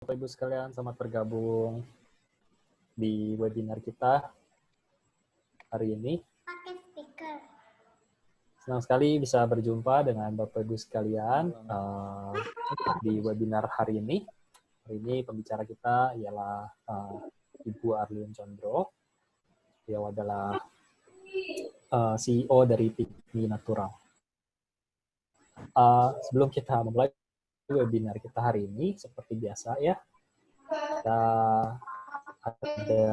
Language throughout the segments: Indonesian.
Bapak Ibu sekalian, selamat bergabung di webinar kita hari ini. Pakai speaker. Senang sekali bisa berjumpa dengan Bapak Ibu sekalian di webinar hari ini. Hari ini pembicara kita ialah Ibu Arlyn Condro. Beliau adalah CEO dari Pikmi Natural. Sebelum kita memulai webinar kita hari ini, seperti biasa ya, kita ada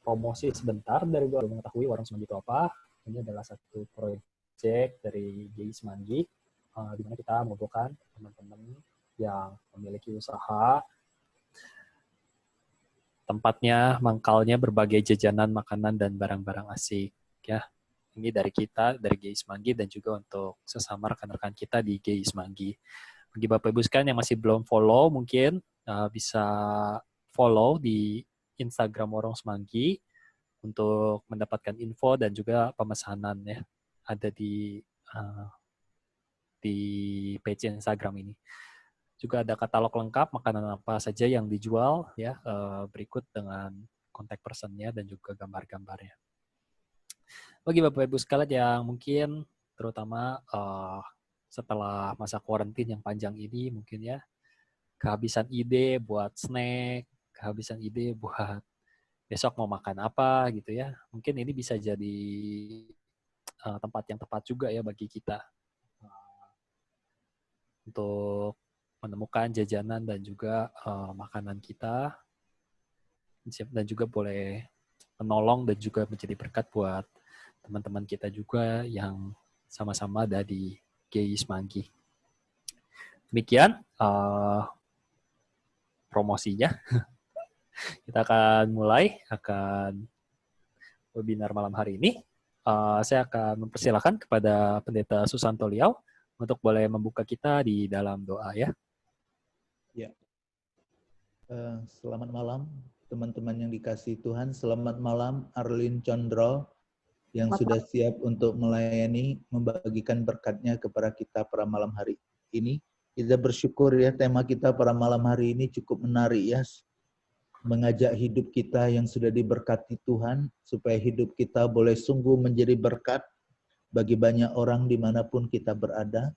promosi sebentar dari gue mengetahui warung semanggi itu apa. Ini adalah satu proyek dari GI Semanggi, di mana kita mengumpulkan teman-teman yang memiliki usaha, tempatnya, mangkalnya berbagai jajanan, makanan, dan barang-barang asik. Ya, ini dari kita, dari GI Semanggi, dan juga untuk sesama rekan-rekan kita di GI Semanggi. Bagi Bapak Ibu sekalian yang masih belum follow, mungkin bisa follow di Instagram Warung Semanggi untuk mendapatkan info dan juga pemesanan ya, ada di page Instagram ini. Juga ada katalog lengkap makanan apa saja yang dijual ya, berikut dengan kontak personnya dan juga gambar-gambarnya. Bagi Bapak Ibu sekalian yang mungkin terutama setelah masa kuarantin yang panjang ini mungkin ya kehabisan ide buat snack, kehabisan ide buat besok mau makan apa gitu ya. Mungkin ini bisa jadi tempat yang tepat juga ya bagi kita untuk menemukan jajanan dan juga makanan kita, dan juga boleh menolong dan juga menjadi berkat buat teman-teman kita juga yang sama-sama ada di GI Semanggi. Demikian promosinya. Kita akan mulai webinar malam hari ini. Saya akan mempersilakan kepada Pendeta Susanto Liau untuk boleh membuka kita di dalam doa ya. Ya. Selamat malam teman-teman yang dikasihi Tuhan. Selamat malam Arlyn Condro yang sudah siap untuk melayani, membagikan berkatnya kepada kita pada malam hari ini. Kita bersyukur ya, tema kita pada malam hari ini cukup menarik ya. Mengajak hidup kita yang sudah diberkati Tuhan, supaya hidup kita boleh sungguh menjadi berkat bagi banyak orang dimanapun kita berada.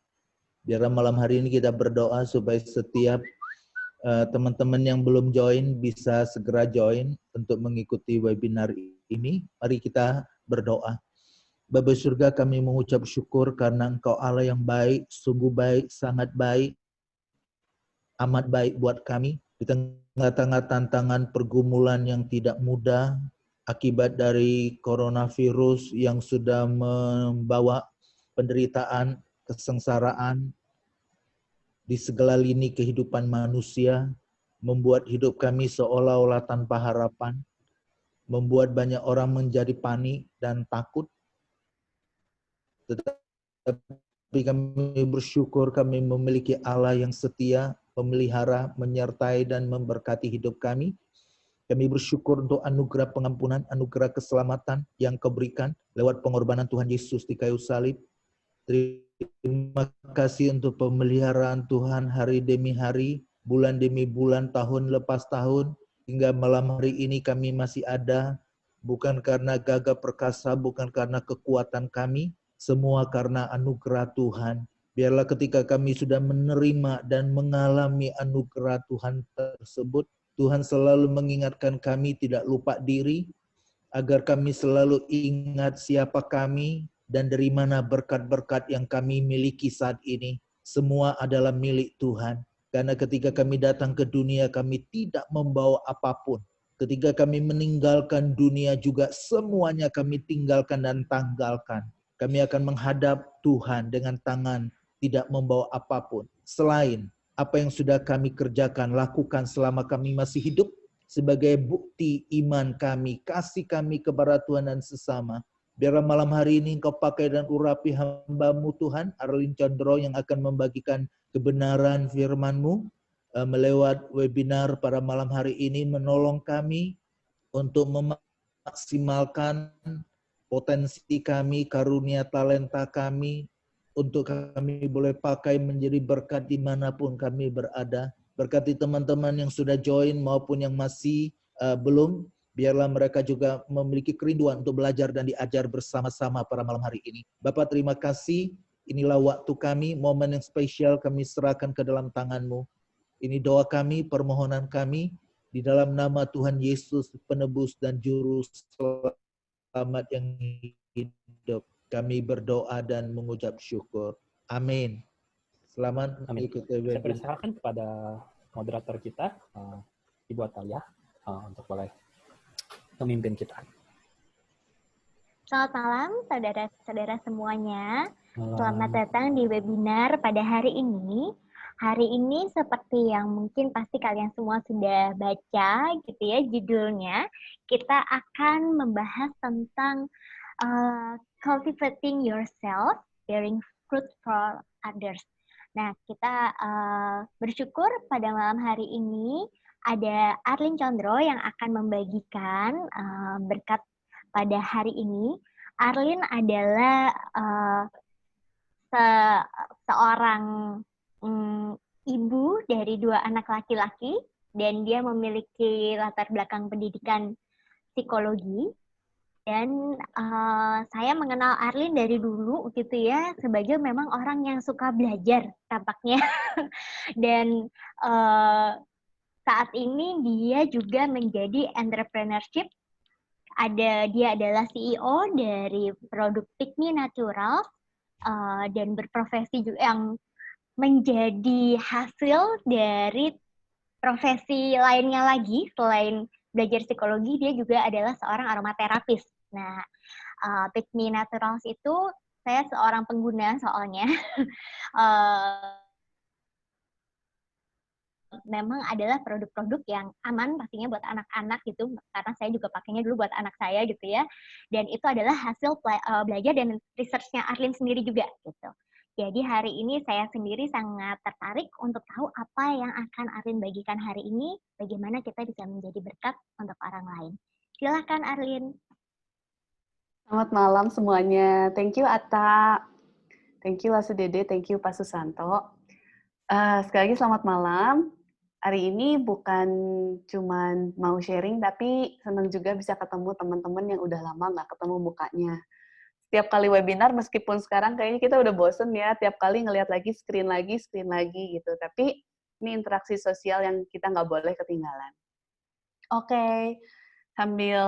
Biar malam hari ini kita berdoa supaya setiap teman-teman yang belum join bisa segera join untuk mengikuti webinar ini. Mari kita berdoa. Bapa surga, kami mengucap syukur karena Engkau Allah yang baik, sungguh baik, sangat baik, amat baik buat kami. Di tengah-tengah tantangan pergumulan yang tidak mudah, akibat dari coronavirus yang sudah membawa penderitaan, kesengsaraan di segala lini kehidupan manusia, membuat hidup kami seolah-olah tanpa harapan, membuat banyak orang menjadi panik dan takut. Tetapi kami bersyukur kami memiliki Allah yang setia, memelihara, menyertai dan memberkati hidup kami. Kami bersyukur untuk anugerah pengampunan, anugerah keselamatan yang Kau berikan lewat pengorbanan Tuhan Yesus di kayu salib. Terima kasih untuk pemeliharaan Tuhan hari demi hari, bulan demi bulan, tahun lepas tahun, hingga malam hari ini kami masih ada, bukan karena gagah perkasa, bukan karena kekuatan kami, semua karena anugerah Tuhan. Biarlah ketika kami sudah menerima dan mengalami anugerah Tuhan tersebut, Tuhan selalu mengingatkan kami tidak lupa diri, agar kami selalu ingat siapa kami dan dari mana berkat-berkat yang kami miliki saat ini. Semua adalah milik Tuhan. Karena ketika kami datang ke dunia, kami tidak membawa apapun. Ketika kami meninggalkan dunia juga, semuanya kami tinggalkan dan tanggalkan. Kami akan menghadap Tuhan dengan tangan tidak membawa apapun. Selain apa yang sudah kami kerjakan, lakukan selama kami masih hidup, sebagai bukti iman kami, kasih kami kepada Tuhan dan sesama. Biarlah malam hari ini Engkau pakai dan urapi hamba-Mu Tuhan, Arlyn Condro yang akan membagikan kebenaran firman-Mu melewat webinar pada malam hari ini, menolong kami untuk memaksimalkan potensi kami, karunia talenta kami, untuk kami boleh pakai menjadi berkat dimanapun kami berada. Berkati teman-teman yang sudah join maupun yang masih belum. Biarlah mereka juga memiliki kerinduan untuk belajar dan diajar bersama-sama pada malam hari ini. Bapak terima kasih. Inilah waktu kami, momen yang spesial kami serahkan ke dalam tangan-Mu. Ini doa kami, permohonan kami. Di dalam nama Tuhan Yesus, penebus dan juru selamat yang hidup. Kami berdoa dan mengucap syukur. Amin. Selamat mengikuti Saya webinar. persilakan kepada moderator kita, Ibu Atalia, untuk boleh memimpin kita. Selamat malam, saudara-saudara semuanya. Selamat datang di webinar pada hari ini. Hari ini seperti yang mungkin pasti kalian semua sudah baca gitu ya judulnya, kita akan membahas tentang cultivating yourself, bearing fruit for others. Nah, kita bersyukur pada malam hari ini ada Arlin Condro yang akan membagikan berkat pada hari ini. Arlin adalah seorang ibu dari 2 anak laki-laki dan dia memiliki latar belakang pendidikan psikologi. Dan saya mengenal Arlin dari dulu gitu ya, sebagai memang orang yang suka belajar tampaknya. Dan saat ini dia juga menjadi entrepreneurship. Dia adalah CEO dari produk Pick Me Natural dan berprofesi juga yang menjadi hasil dari profesi lainnya lagi selain belajar psikologi, dia juga adalah seorang aromaterapis. Nah, Pick Me Naturals itu saya seorang pengguna soalnya. Memang adalah produk-produk yang aman pastinya buat anak-anak gitu, karena saya juga pakainya dulu buat anak saya gitu ya. Dan itu adalah hasil belajar dan research-nya Arlin sendiri juga gitu. Jadi hari ini saya sendiri sangat tertarik untuk tahu apa yang akan Arlin bagikan hari ini, bagaimana kita bisa menjadi berkat untuk orang lain. Silakan Arlin. Selamat malam semuanya. Thank you Atta. Thank you Lasudede, thank you Pak Susanto. Sekali lagi selamat malam. Hari ini bukan cuman mau sharing, tapi senang juga bisa ketemu teman-teman yang udah lama nggak ketemu mukanya. Setiap kali webinar, meskipun sekarang kayaknya kita udah bosen ya, tiap kali ngelihat lagi, screen lagi gitu. Tapi ini interaksi sosial yang kita nggak boleh ketinggalan. Oke, sambil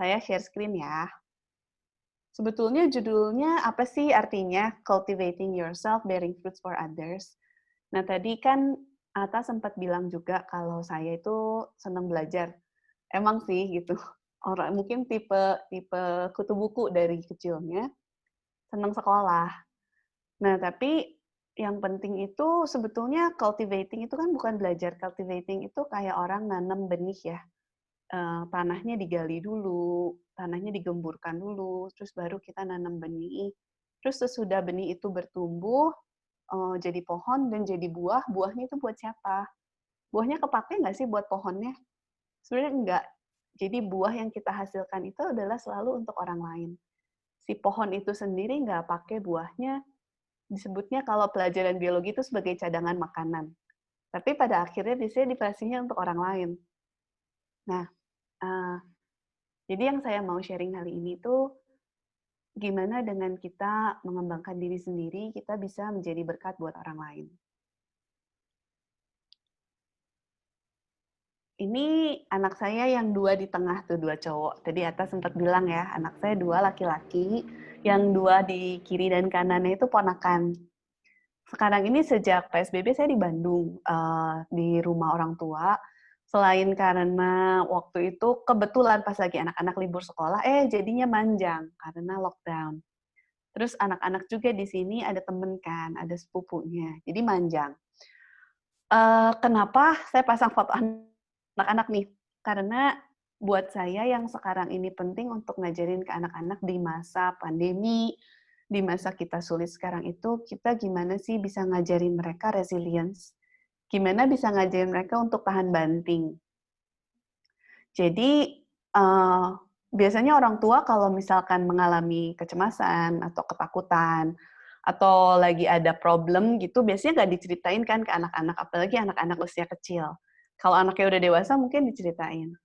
saya share screen ya. Sebetulnya judulnya apa sih artinya? Cultivating yourself, bearing fruits for others. Nah, tadi kan Atta sempat bilang juga kalau saya itu senang belajar. Emang sih gitu. Orang mungkin tipe kutu buku dari kecilnya, senang sekolah. Nah, tapi yang penting itu sebetulnya cultivating itu kan bukan belajar. Cultivating itu kayak orang nanam benih ya. Tanahnya digali dulu, tanahnya digemburkan dulu, terus baru kita nanam benih. Terus sesudah benih itu bertumbuh, jadi pohon dan jadi buah, buahnya itu buat siapa? Buahnya kepake nggak sih buat pohonnya? Sebenarnya enggak. Jadi buah yang kita hasilkan itu adalah selalu untuk orang lain. Si pohon itu sendiri nggak pakai buahnya, disebutnya kalau pelajaran biologi itu sebagai cadangan makanan. Tapi pada akhirnya biasanya dikasihnya untuk orang lain. Nah, jadi yang saya mau sharing hari ini tuh, gimana dengan kita mengembangkan diri sendiri, kita bisa menjadi berkat buat orang lain. Ini anak saya yang 2 di tengah tuh, 2 cowok. Tadi Atta sempat bilang ya, anak saya 2 laki-laki, yang 2 di kiri dan kanannya itu ponakan. Sekarang ini sejak PSBB saya di Bandung, di rumah orang tua. Selain karena waktu itu kebetulan pas lagi anak-anak libur sekolah, jadinya manjang karena lockdown. Terus anak-anak juga di sini ada temen kan, ada sepupunya, jadi manjang. Kenapa saya pasang foto anak-anak nih? Karena buat saya yang sekarang ini penting untuk ngajarin ke anak-anak di masa pandemi, di masa kita sulit sekarang itu, kita gimana sih bisa ngajarin mereka resilience? Gimana bisa ngajarin mereka untuk tahan banting? Jadi, biasanya orang tua kalau misalkan mengalami kecemasan atau ketakutan, atau lagi ada problem gitu, biasanya nggak diceritain kan ke anak-anak, apalagi anak-anak usia kecil. Kalau anaknya udah dewasa mungkin diceritain.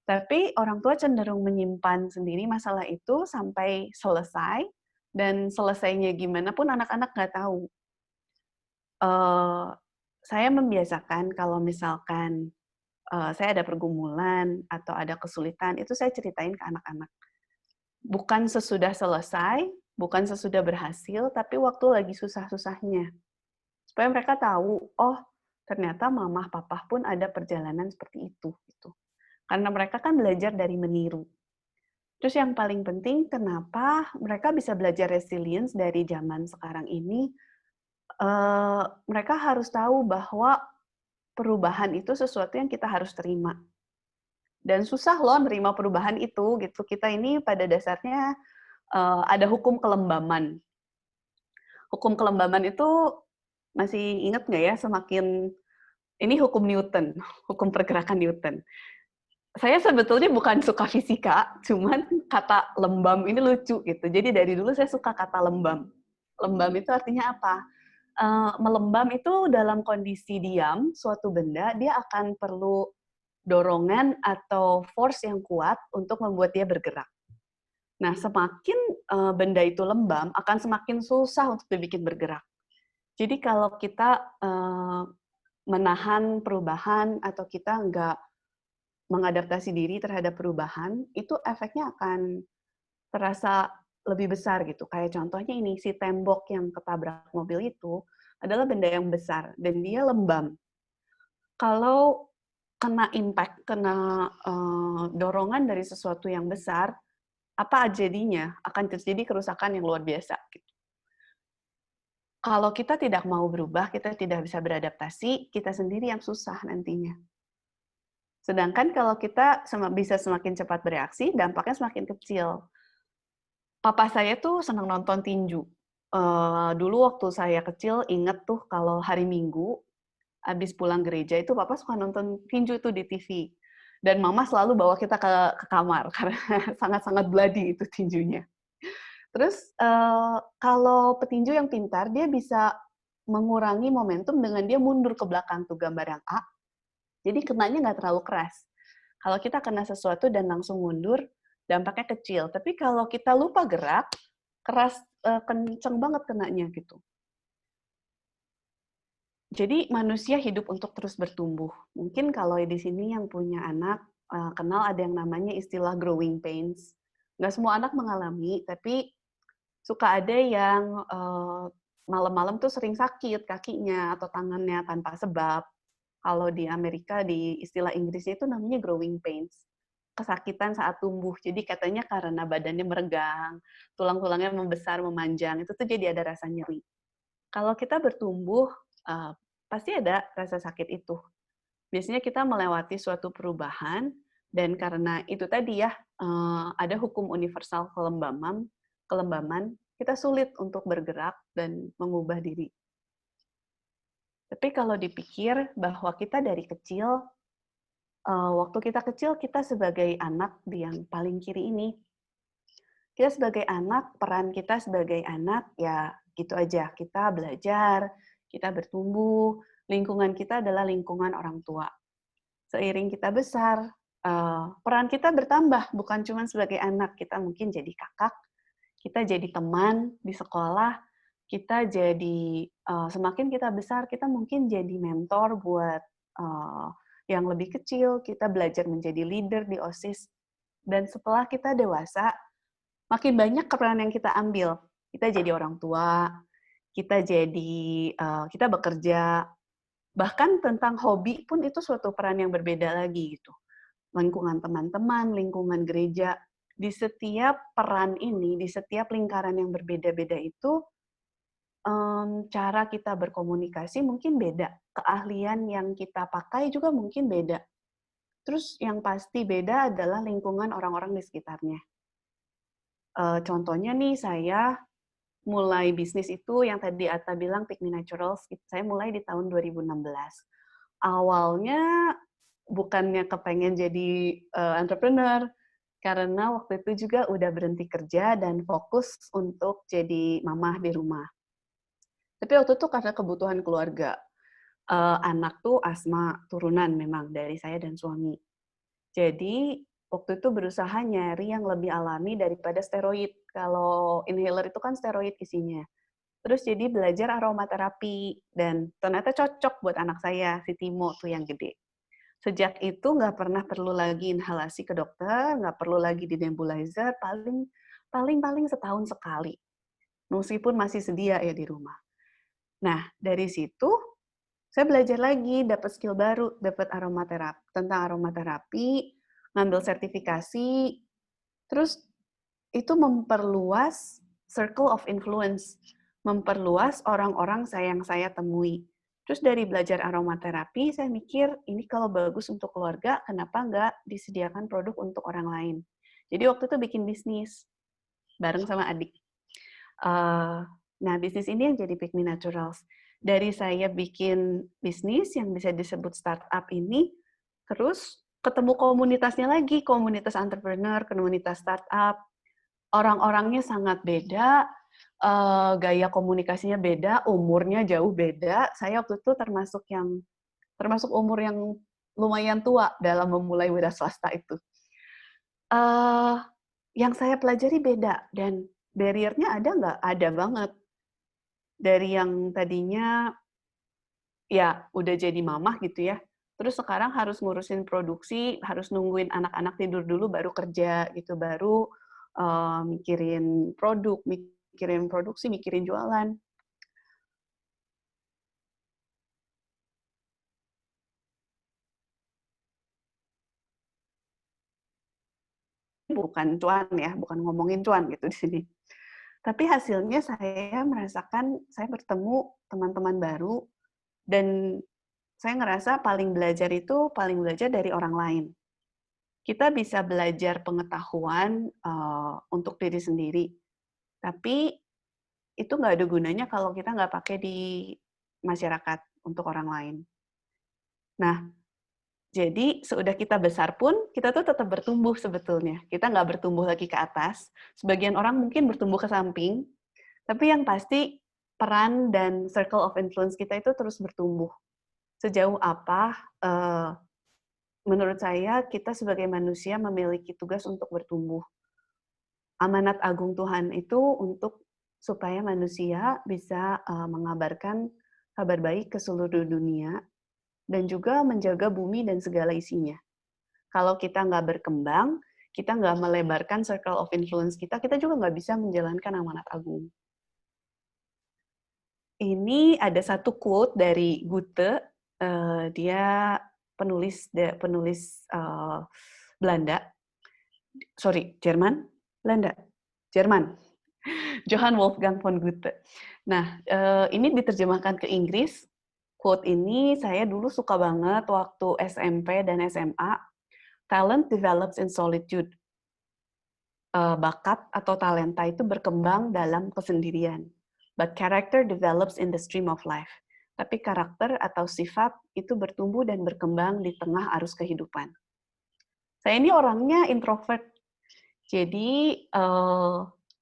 Tapi orang tua cenderung menyimpan sendiri masalah itu sampai selesai, dan selesainya gimana pun anak-anak nggak tahu. Saya membiasakan kalau misalkan saya ada pergumulan atau ada kesulitan, itu saya ceritain ke anak-anak. Bukan sesudah selesai, bukan sesudah berhasil, tapi waktu lagi susah-susahnya. Supaya mereka tahu, oh ternyata mama papa pun ada perjalanan seperti itu. Gitu. Karena mereka kan belajar dari meniru. Terus yang paling penting, kenapa mereka bisa belajar resilience dari zaman sekarang ini, mereka harus tahu bahwa perubahan itu sesuatu yang kita harus terima. Dan susah loh nerima perubahan itu gitu. Kita ini pada dasarnya ada hukum kelembaman. Hukum kelembaman itu masih ingat nggak ya? Ini hukum Newton, hukum pergerakan Newton. Saya sebetulnya bukan suka fisika, cuman kata lembam ini lucu gitu. Jadi dari dulu saya suka kata lembam. Lembam itu artinya apa? Melembam itu dalam kondisi diam, suatu benda dia akan perlu dorongan atau force yang kuat untuk membuat dia bergerak. Nah, semakin benda itu lembam, akan semakin susah untuk dibikin bergerak. Jadi kalau kita menahan perubahan atau kita nggak mengadaptasi diri terhadap perubahan, itu efeknya akan terasa lebih besar gitu. Kayak contohnya ini, si tembok yang ketabrak mobil itu adalah benda yang besar, dan dia lembam. Kalau kena impact, kena dorongan dari sesuatu yang besar, apa jadinya? Akan terjadi kerusakan yang luar biasa. Gitu. Kalau kita tidak mau berubah, kita tidak bisa beradaptasi, kita sendiri yang susah nantinya. Sedangkan kalau kita bisa semakin cepat bereaksi, dampaknya semakin kecil. Papa saya tuh senang nonton tinju. Dulu waktu saya kecil, inget tuh kalau hari Minggu, habis pulang gereja itu papa suka nonton tinju tuh di TV. Dan mama selalu bawa kita ke kamar, karena sangat-sangat bloody itu tinjunya. Terus kalau petinju yang pintar, dia bisa mengurangi momentum dengan dia mundur ke belakang tuh gambar yang A. Jadi kenanya nggak terlalu keras. Kalau kita kena sesuatu dan langsung mundur, dampaknya kecil. Tapi kalau kita lupa gerak, keras, kenceng banget kenanya gitu. Jadi manusia hidup untuk terus bertumbuh. Mungkin kalau di sini yang punya anak, kenal ada yang namanya istilah growing pains. Nggak semua anak mengalami, tapi suka ada yang malam-malam tuh sering sakit kakinya atau tangannya tanpa sebab. Kalau di Amerika, di istilah Inggrisnya itu namanya growing pains. Kesakitan saat tumbuh. Jadi katanya karena badannya meregang, tulang-tulangnya membesar, memanjang, itu tuh jadi ada rasa nyeri. Kalau kita bertumbuh, pasti ada rasa sakit itu. Biasanya kita melewati suatu perubahan, dan karena itu tadi ya, ada hukum universal kelembaman, kita sulit untuk bergerak dan mengubah diri. Tapi kalau dipikir bahwa kita dari kecil, waktu kita kecil, kita sebagai anak di yang paling kiri ini, kita sebagai anak, peran kita sebagai anak, ya gitu aja. Kita belajar, kita bertumbuh, lingkungan kita adalah lingkungan orang tua. Seiring kita besar, peran kita bertambah, bukan cuma sebagai anak. Kita mungkin jadi kakak, kita jadi teman di sekolah, kita jadi, semakin kita besar, kita mungkin jadi mentor buat yang lebih kecil, kita belajar menjadi leader di OSIS. Dan setelah kita dewasa, makin banyak peran yang kita ambil. Kita jadi orang tua, kita bekerja, bahkan tentang hobi pun itu suatu peran yang berbeda lagi gitu. Lingkungan teman-teman, lingkungan gereja, di setiap peran ini, di setiap lingkaran yang berbeda-beda itu, cara kita berkomunikasi mungkin beda, keahlian yang kita pakai juga mungkin beda. Terus yang pasti beda adalah lingkungan orang-orang di sekitarnya. Contohnya nih, saya mulai bisnis itu yang tadi Atta bilang Pick Me Naturals, saya mulai di tahun 2016. Awalnya bukannya kepengen jadi entrepreneur, karena waktu itu juga udah berhenti kerja dan fokus untuk jadi mamah di rumah. Tapi waktu itu karena kebutuhan keluarga, anak tuh asma turunan memang dari saya dan suami. Jadi waktu itu berusaha nyari yang lebih alami daripada steroid. Kalau inhaler itu kan steroid isinya. Terus jadi belajar aromaterapi, dan ternyata cocok buat anak saya, si Timo tuh yang gede. Sejak itu nggak pernah perlu lagi inhalasi ke dokter, nggak perlu lagi di nebulizer, paling setahun sekali. Meskipun masih sedia ya di rumah. Nah, dari situ saya belajar lagi, dapat skill baru, dapat aromaterapi, tentang aromaterapi, ngambil sertifikasi, terus itu memperluas circle of influence, memperluas orang-orang yang saya temui. Terus dari belajar aromaterapi, saya mikir, ini kalau bagus untuk keluarga, kenapa nggak disediakan produk untuk orang lain? Jadi waktu itu bikin bisnis, bareng sama adik. Nah, bisnis ini yang jadi Pick Me Naturals. Dari saya bikin bisnis yang bisa disebut startup ini, terus ketemu komunitasnya lagi, komunitas entrepreneur, komunitas startup. Orang-orangnya sangat beda, gaya komunikasinya beda, umurnya jauh beda. Saya waktu itu termasuk umur yang lumayan tua dalam memulai wira swasta itu. Yang saya pelajari beda, dan barrier-nya ada nggak? Ada banget. Dari yang tadinya ya udah jadi mamah gitu ya, terus sekarang harus ngurusin produksi, harus nungguin anak-anak tidur dulu baru kerja gitu, baru mikirin produk, mikirin produksi, mikirin jualan. Bukan cuan ya, bukan ngomongin cuan gitu di sini. Tapi hasilnya saya merasakan saya bertemu teman-teman baru, dan saya ngerasa paling belajar dari orang lain. Kita bisa belajar pengetahuan untuk diri sendiri, tapi itu nggak ada gunanya kalau kita nggak pakai di masyarakat untuk orang lain. Nah, jadi sudah kita besar pun, kita tuh tetap bertumbuh sebetulnya. Kita nggak bertumbuh lagi ke atas. Sebagian orang mungkin bertumbuh ke samping, tapi yang pasti peran dan circle of influence kita itu terus bertumbuh. Sejauh apa, menurut saya, kita sebagai manusia memiliki tugas untuk bertumbuh. Amanat agung Tuhan itu untuk supaya manusia bisa mengabarkan kabar baik ke seluruh dunia, dan juga menjaga bumi dan segala isinya. Kalau kita nggak berkembang, kita nggak melebarkan circle of influence kita, kita juga nggak bisa menjalankan amanat agung. Ini ada satu quote dari Goethe, dia penulis Belanda, Jerman, Johann Wolfgang von Goethe. Nah, ini diterjemahkan ke Inggris. Quote ini saya dulu suka banget waktu SMP dan SMA. Talent develops in solitude. Bakat atau talenta itu berkembang dalam kesendirian. But character develops in the stream of life. Tapi karakter atau sifat itu bertumbuh dan berkembang di tengah arus kehidupan. Saya ini orangnya introvert. Jadi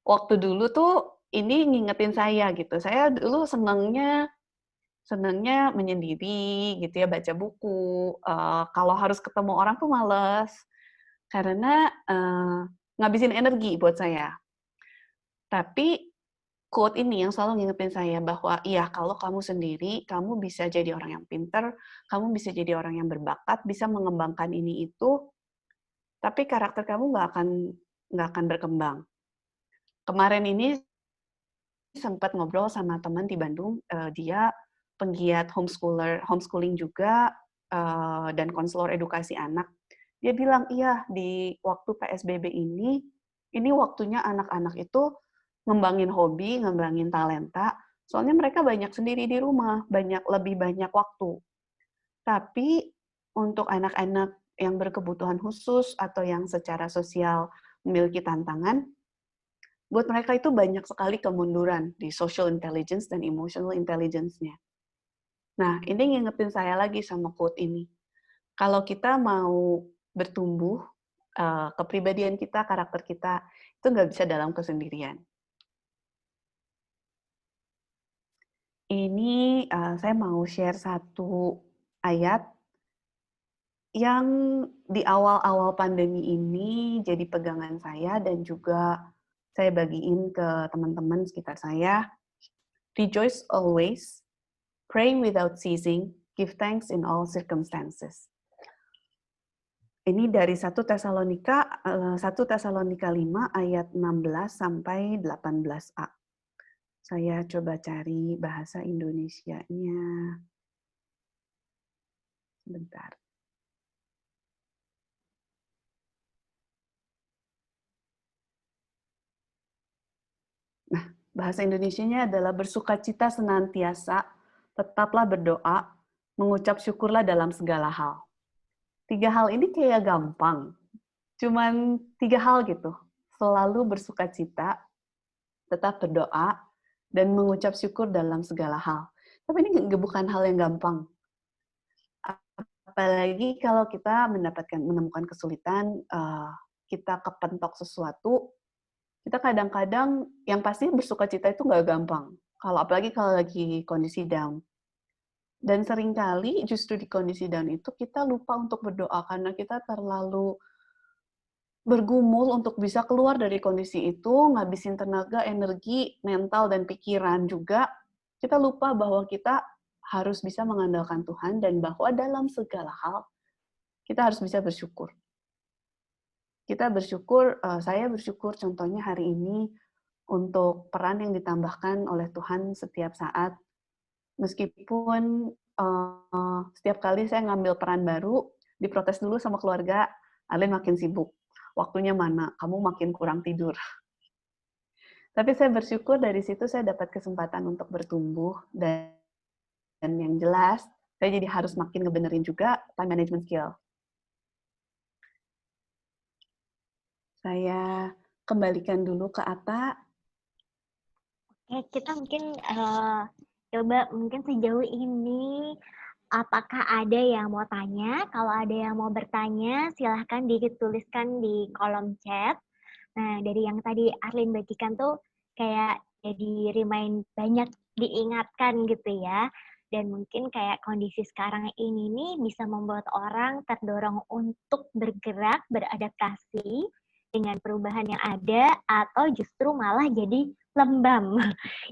waktu dulu tuh ini ngingetin saya gitu. Saya dulu senangnya menyendiri gitu ya, baca buku. Kalau harus ketemu orang tuh males, karena ngabisin energi buat saya. Tapi quote ini yang selalu ngingetin saya bahwa iya, kalau kamu sendiri, kamu bisa jadi orang yang pinter, kamu bisa jadi orang yang berbakat, bisa mengembangkan ini itu, tapi karakter kamu nggak akan berkembang. Kemarin ini sempat ngobrol sama teman di Bandung, dia penggiat homeschooling juga, dan konselor edukasi anak. Dia bilang, iya, di waktu PSBB ini waktunya anak-anak itu ngembangin hobi, ngembangin talenta, soalnya mereka banyak sendiri di rumah, lebih banyak waktu. Tapi untuk anak-anak yang berkebutuhan khusus atau yang secara sosial memiliki tantangan, buat mereka itu banyak sekali kemunduran di social intelligence dan emotional intelligence-nya. Nah, ini ngingetin saya lagi sama quote ini. Kalau kita mau bertumbuh, kepribadian kita, karakter kita, itu nggak bisa dalam kesendirian. Ini saya mau share satu ayat yang di awal-awal pandemi ini jadi pegangan saya dan juga saya bagiin ke teman-teman sekitar saya. Rejoice always, pray without ceasing, give thanks in all circumstances. Ini dari 1 Tesalonika 5 ayat 16 sampai 18a. Saya coba cari bahasa Indonesianya. Sebentar. Nah, bahasa Indonesianya adalah bersukacita senantiasa, tetaplah berdoa, mengucap syukurlah dalam segala hal. 3 hal ini kayak gampang. Cuman 3 hal gitu. Selalu bersukacita, tetap berdoa, dan mengucap syukur dalam segala hal. Tapi ini bukan hal yang gampang. Apalagi kalau kita menemukan kesulitan, kita kepentok sesuatu, kita kadang-kadang yang pasti bersukacita itu nggak gampang. Apalagi kalau lagi kondisi down. Dan seringkali justru di kondisi down itu kita lupa untuk berdoa karena kita terlalu bergumul untuk bisa keluar dari kondisi itu, ngabisin tenaga, energi, mental, dan pikiran juga. Kita lupa bahwa kita harus bisa mengandalkan Tuhan dan bahwa dalam segala hal kita harus bisa bersyukur. Kita bersyukur, saya bersyukur contohnya hari ini untuk peran yang ditambahkan oleh Tuhan setiap saat. Meskipun setiap kali saya ngambil peran baru, diprotes dulu sama keluarga, Arlene makin sibuk. Waktunya mana? Kamu makin kurang tidur. Tapi saya bersyukur dari situ saya dapat kesempatan untuk bertumbuh dan yang jelas saya jadi harus makin ngebenerin juga time management skill. Saya kembalikan dulu ke Atta. Oke, kita mungkin coba mungkin sejauh ini apakah ada yang mau tanya? Kalau ada yang mau bertanya, silahkan dituliskan di kolom chat. Nah, dari yang tadi Arlene bagikan tuh kayak jadi banyak diingatkan gitu ya. Dan mungkin kayak kondisi sekarang ini nih bisa membuat orang terdorong untuk bergerak, beradaptasi dengan perubahan yang ada, atau justru malah jadi lembam.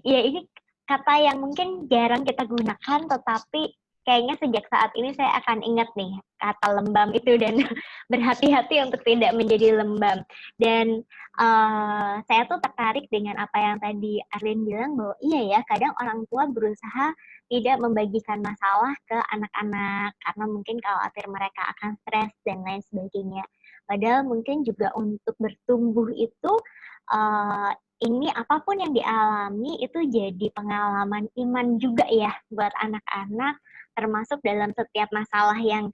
Ya, ini kata yang mungkin jarang kita gunakan, tetapi kayaknya sejak saat ini saya akan ingat nih kata lembam itu dan berhati-hati untuk tidak menjadi lembam. Dan saya tuh tertarik dengan apa yang tadi Arlene bilang bahwa iya ya, kadang orang tua berusaha tidak membagikan masalah ke anak-anak karena mungkin khawatir mereka akan stres dan lain sebagainya. Padahal mungkin juga untuk bertumbuh itu ini apapun yang dialami itu jadi pengalaman iman juga ya buat anak-anak, termasuk dalam setiap masalah yang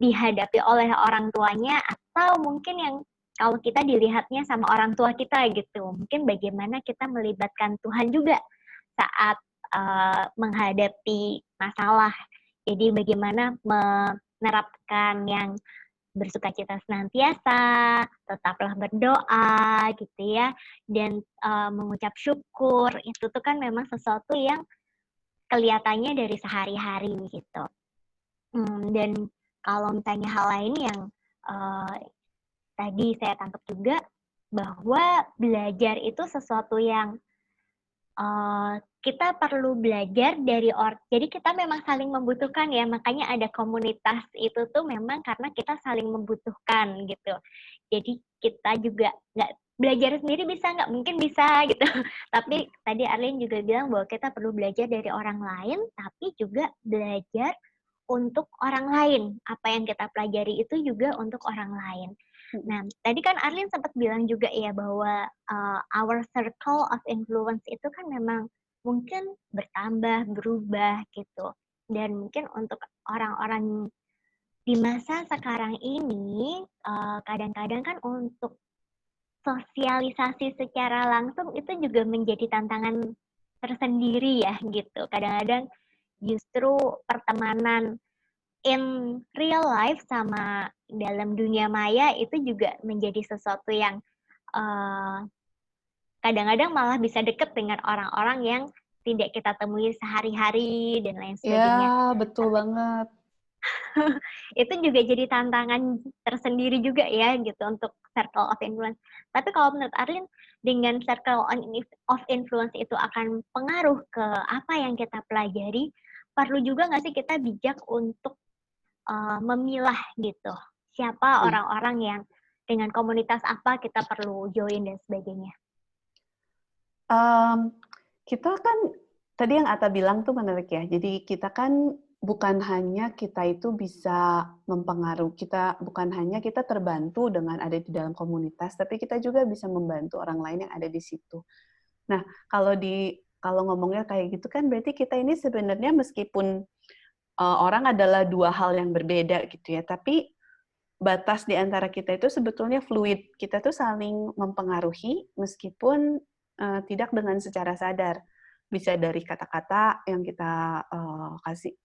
dihadapi oleh orang tuanya atau mungkin yang kalau kita dilihatnya sama orang tua kita gitu. Mungkin bagaimana kita melibatkan Tuhan juga saat menghadapi masalah. Jadi bagaimana menerapkan yang bersukacita senantiasa, tetaplah berdoa gitu ya, dan mengucap syukur, itu tuh kan memang sesuatu yang kelihatannya dari sehari-hari gitu. Dan kalau misalnya hal lain yang tadi saya tangkap juga, bahwa belajar itu sesuatu yang kita perlu belajar dari jadi kita memang saling membutuhkan ya, makanya ada komunitas itu tuh memang karena kita saling membutuhkan gitu. Jadi kita juga nggak belajar sendiri bisa, nggak mungkin bisa gitu. Tapi tadi Arlene juga bilang bahwa kita perlu belajar dari orang lain, tapi juga belajar untuk orang lain. Apa yang kita pelajari itu juga untuk orang lain. Nah, tadi kan Arlene sempat bilang juga ya bahwa our circle of influence itu kan memang mungkin bertambah, berubah gitu. Dan mungkin untuk orang-orang di masa sekarang ini, kadang-kadang kan untuk sosialisasi secara langsung itu juga menjadi tantangan tersendiri ya gitu. Kadang-kadang justru pertemanan in real life sama dalam dunia maya itu juga menjadi sesuatu yang kadang-kadang malah bisa deket dengan orang-orang yang tidak kita temui sehari-hari dan lain sebagainya. Ya, betul banget. Itu juga jadi tantangan tersendiri juga ya gitu untuk circle of influence. Tapi kalau menurut Arlin, dengan circle of influence itu akan pengaruh ke apa yang kita pelajari, perlu juga nggak sih kita bijak untuk memilah gitu siapa orang-orang yang dengan komunitas apa kita perlu join dan sebagainya. Kita kan tadi yang Atta bilang tuh menarik ya. Jadi kita kan bukan hanya kita itu bisa mempengaruhi, bukan hanya kita terbantu dengan ada di dalam komunitas, tapi kita juga bisa membantu orang lain yang ada di situ. Nah, kalau ngomongnya kayak gitu kan berarti kita ini sebenarnya meskipun orang adalah dua hal yang berbeda gitu ya, tapi batas di antara kita itu sebetulnya fluid. Kita tuh saling mempengaruhi meskipun tidak dengan secara sadar. Bisa dari kata-kata yang kita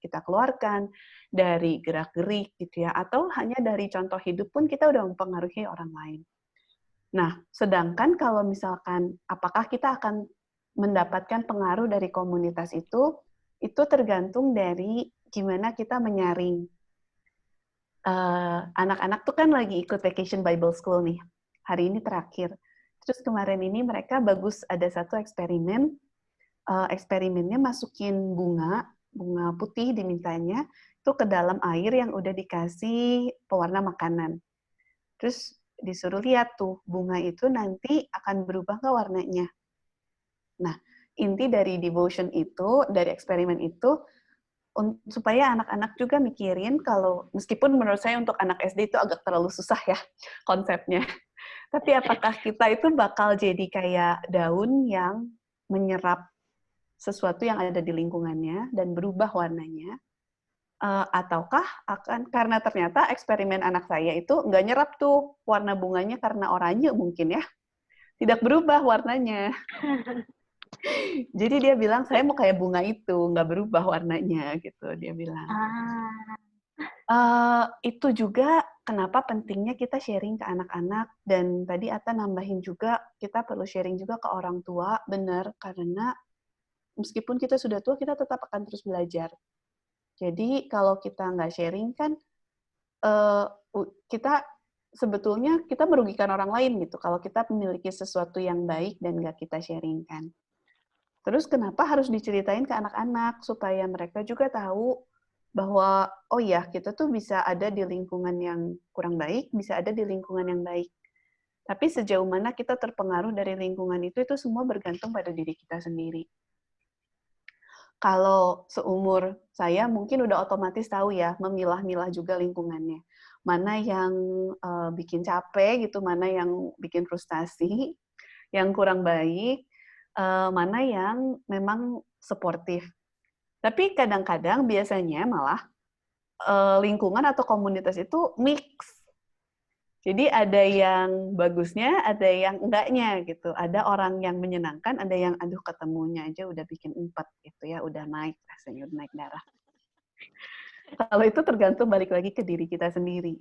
kita keluarkan, dari gerak-gerik gitu ya, atau hanya dari contoh hidup pun kita udah mempengaruhi orang lain. Nah, sedangkan kalau misalkan apakah kita akan mendapatkan pengaruh dari komunitas itu tergantung dari gimana kita menyaring. Anak-anak tuh kan lagi ikut Vacation Bible School nih. Hari ini terakhir. Terus kemarin ini mereka bagus ada satu eksperimen. Eksperimennya masukin bunga putih dimintanya, itu ke dalam air yang udah dikasih pewarna makanan. Terus disuruh lihat tuh, bunga itu nanti akan berubah nggak warnanya. Nah, inti dari devotion itu, dari eksperimen itu, supaya anak-anak juga mikirin kalau, meskipun menurut saya untuk anak SD itu agak terlalu susah ya konsepnya, tapi apakah kita itu bakal jadi kayak daun yang menyerap sesuatu yang ada di lingkungannya dan berubah warnanya, ataukah akan, karena ternyata eksperimen anak saya itu nggak nyerap tuh warna bunganya karena oranye mungkin ya, tidak berubah warnanya. Jadi dia bilang, saya mau kayak bunga itu, nggak berubah warnanya, gitu dia bilang. Itu juga kenapa pentingnya kita sharing ke anak-anak, dan tadi Atta nambahin juga, kita perlu sharing juga ke orang tua, benar, karena meskipun kita sudah tua, kita tetap akan terus belajar. Jadi kalau kita nggak sharing kan, kita sebetulnya kita merugikan orang lain gitu, kalau kita memiliki sesuatu yang baik dan nggak kita sharingkan. Terus kenapa harus diceritain ke anak-anak, supaya mereka juga tahu bahwa, oh ya, kita tuh bisa ada di lingkungan yang kurang baik, bisa ada di lingkungan yang baik. Tapi sejauh mana kita terpengaruh dari lingkungan itu semua bergantung pada diri kita sendiri. Kalau seumur saya mungkin udah otomatis tahu ya, memilah-milah juga lingkungannya. Mana yang bikin capek gitu, mana yang bikin frustasi, yang kurang baik, mana yang memang suportif. Tapi kadang-kadang biasanya malah lingkungan atau komunitas itu mix. Jadi ada yang bagusnya, ada yang enggaknya gitu. Ada orang yang menyenangkan, ada yang aduh ketemunya aja udah bikin empat gitu ya, udah naik rasanya, udah naik darah. Kalau itu tergantung balik lagi ke diri kita sendiri.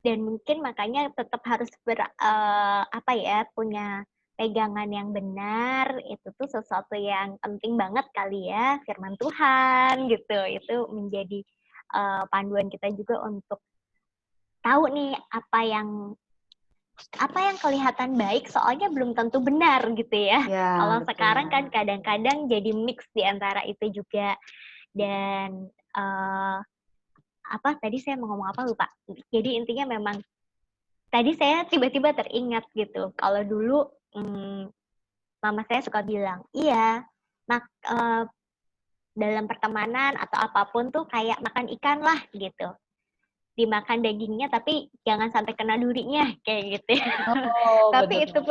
Dan mungkin makanya tetap harus punya pegangan yang benar, itu tuh sesuatu yang penting banget kali ya, firman Tuhan gitu. Itu menjadi panduan kita juga untuk tahu nih apa yang kelihatan baik, soalnya belum tentu benar gitu ya. Kalau sekarang kan kadang-kadang jadi mix di antara itu juga. Dan tadi saya mau ngomong apa lupa. Jadi intinya memang tadi saya tiba-tiba teringat gitu. Kalau dulu mama saya suka bilang, iya, dalam pertemanan atau apapun tuh kayak makan ikan lah gitu. Dimakan dagingnya tapi jangan sampai kena durinya kayak gitu. Tapi itu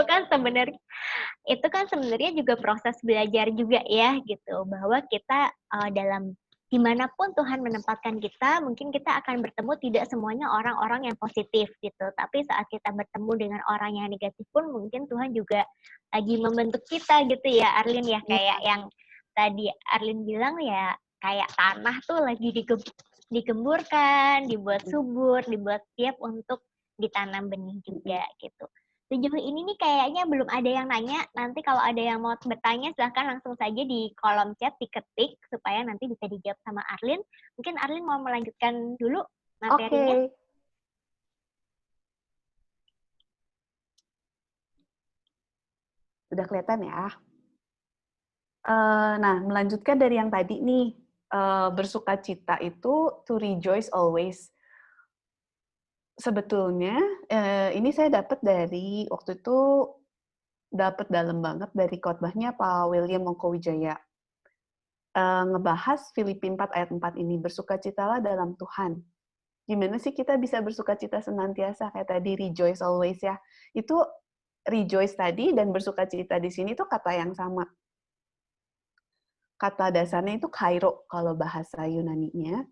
kan sebenarnya juga proses belajar juga ya gitu, bahwa kita dalam dimanapun Tuhan menempatkan kita, mungkin kita akan bertemu tidak semuanya orang-orang yang positif gitu. Tapi saat kita bertemu dengan orang yang negatif pun mungkin Tuhan juga lagi membentuk kita gitu ya, Arlin ya. Kayak yang tadi Arlin bilang ya, kayak tanah tuh lagi digemburkan, dibuat subur, dibuat siap untuk ditanam benih juga gitu. Sejauh ini nih kayaknya belum ada yang nanya. Nanti kalau ada yang mau bertanya silahkan langsung saja di kolom chat diketik supaya nanti bisa dijawab sama Arlin. Mungkin Arlin mau melanjutkan dulu materinya. Oke. Udah kelihatan ya. Nah, melanjutkan dari yang tadi nih, bersukacita itu to rejoice always. Sebetulnya ini saya dapat dari waktu itu dapat dalam banget dari khotbahnya Pak William Mongkowijaya. Ngebahas Filipi 4 ayat 4 ini, bersukacitalah dalam Tuhan. Gimana sih kita bisa bersukacita senantiasa kayak tadi rejoice always ya. Itu rejoice tadi dan bersukacita di sini tuh kata yang sama. Kata dasarnya itu kairo kalau bahasa Yunani-nya.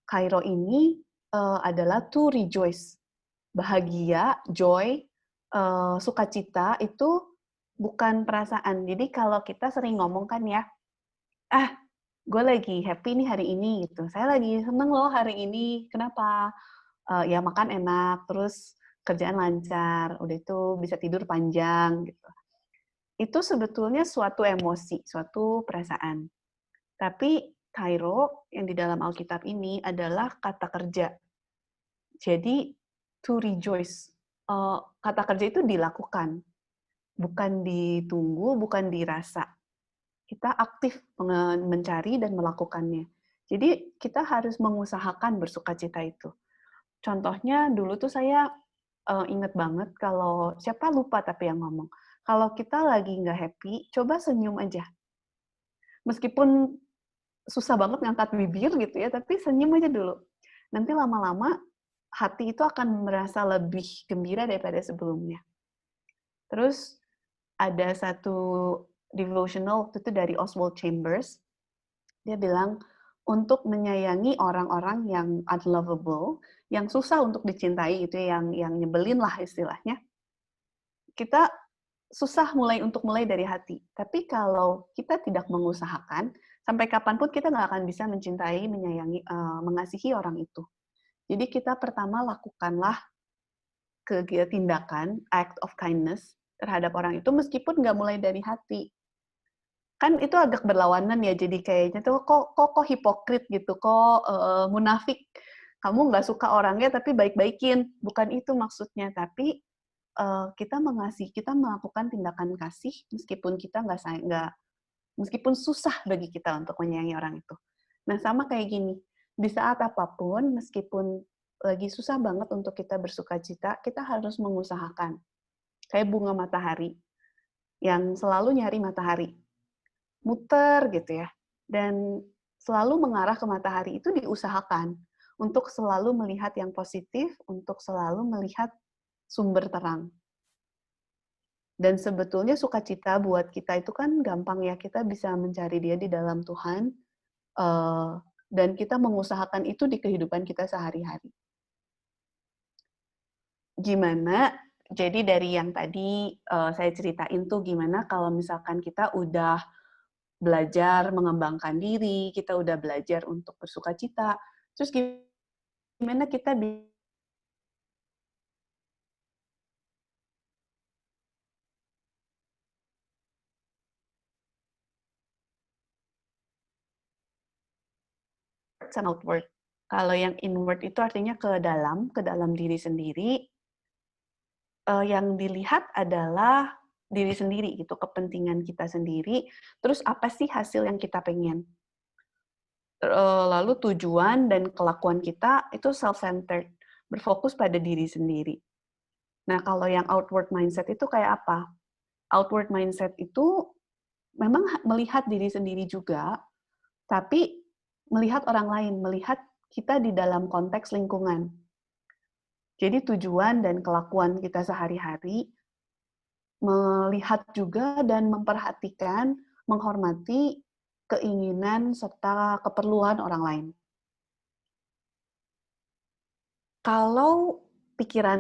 Kairo ini adalah to rejoice. Bahagia, joy, sukacita itu bukan perasaan. Jadi kalau kita sering ngomong kan ya, gue lagi happy nih hari ini gitu. Saya lagi seneng loh hari ini. Kenapa? Ya makan enak, terus kerjaan lancar, udah itu bisa tidur panjang gitu. Itu sebetulnya suatu emosi, suatu perasaan. Tapi kairo yang di dalam Alkitab ini adalah kata kerja. Jadi to rejoice. Kata kerja itu dilakukan, bukan ditunggu, bukan dirasa. Kita aktif mencari dan melakukannya. Jadi kita harus mengusahakan bersukacita itu. Contohnya dulu tuh saya inget banget kalau siapa lupa tapi yang ngomong. Kalau kita lagi nggak happy, coba senyum aja. Meskipun susah banget ngangkat bibir gitu ya, tapi senyum aja dulu. Nanti lama-lama hati itu akan merasa lebih gembira daripada sebelumnya. Terus ada satu devotional waktu itu dari Oswald Chambers. Dia bilang, untuk menyayangi orang-orang yang unlovable, yang susah untuk dicintai, itu yang nyebelin lah istilahnya, kita susah mulai dari hati. Tapi kalau kita tidak mengusahakan, sampai kapanpun kita nggak akan bisa mencintai, menyayangi, mengasihi orang itu. Jadi kita pertama lakukanlah tindakan, act of kindness, terhadap orang itu meskipun nggak mulai dari hati. Kan itu agak berlawanan ya, jadi kayaknya tuh kok hipokrit gitu, kok munafik. Kamu nggak suka orangnya tapi baik-baikin. Bukan itu maksudnya, tapi kita mengasihi, kita melakukan tindakan kasih meskipun kita meskipun susah bagi kita untuk menyayangi orang itu. Nah, sama kayak gini, di saat apapun, meskipun lagi susah banget untuk kita bersukacita, kita harus mengusahakan. Kayak bunga matahari, yang selalu nyari matahari. Muter gitu ya. Dan selalu mengarah ke matahari itu diusahakan. Untuk selalu melihat yang positif, untuk selalu melihat sumber terang. Dan sebetulnya sukacita buat kita itu kan gampang ya, kita bisa mencari dia di dalam Tuhan, dan kita mengusahakan itu di kehidupan kita sehari-hari. Gimana? Jadi dari yang tadi saya ceritain tuh gimana kalau misalkan kita udah belajar mengembangkan diri, kita udah belajar untuk bersukacita, terus gimana kita sama outward. Kalau yang inward itu artinya ke dalam diri sendiri. Yang dilihat adalah diri sendiri gitu, kepentingan kita sendiri. Terus apa sih hasil yang kita pengen? Lalu tujuan dan kelakuan kita itu self-centered, berfokus pada diri sendiri. Nah, kalau yang outward mindset itu kayak apa? Outward mindset itu memang melihat diri sendiri juga, tapi melihat orang lain, melihat kita di dalam konteks lingkungan. Jadi tujuan dan kelakuan kita sehari-hari, melihat juga dan memperhatikan, menghormati keinginan serta keperluan orang lain. Kalau pikiran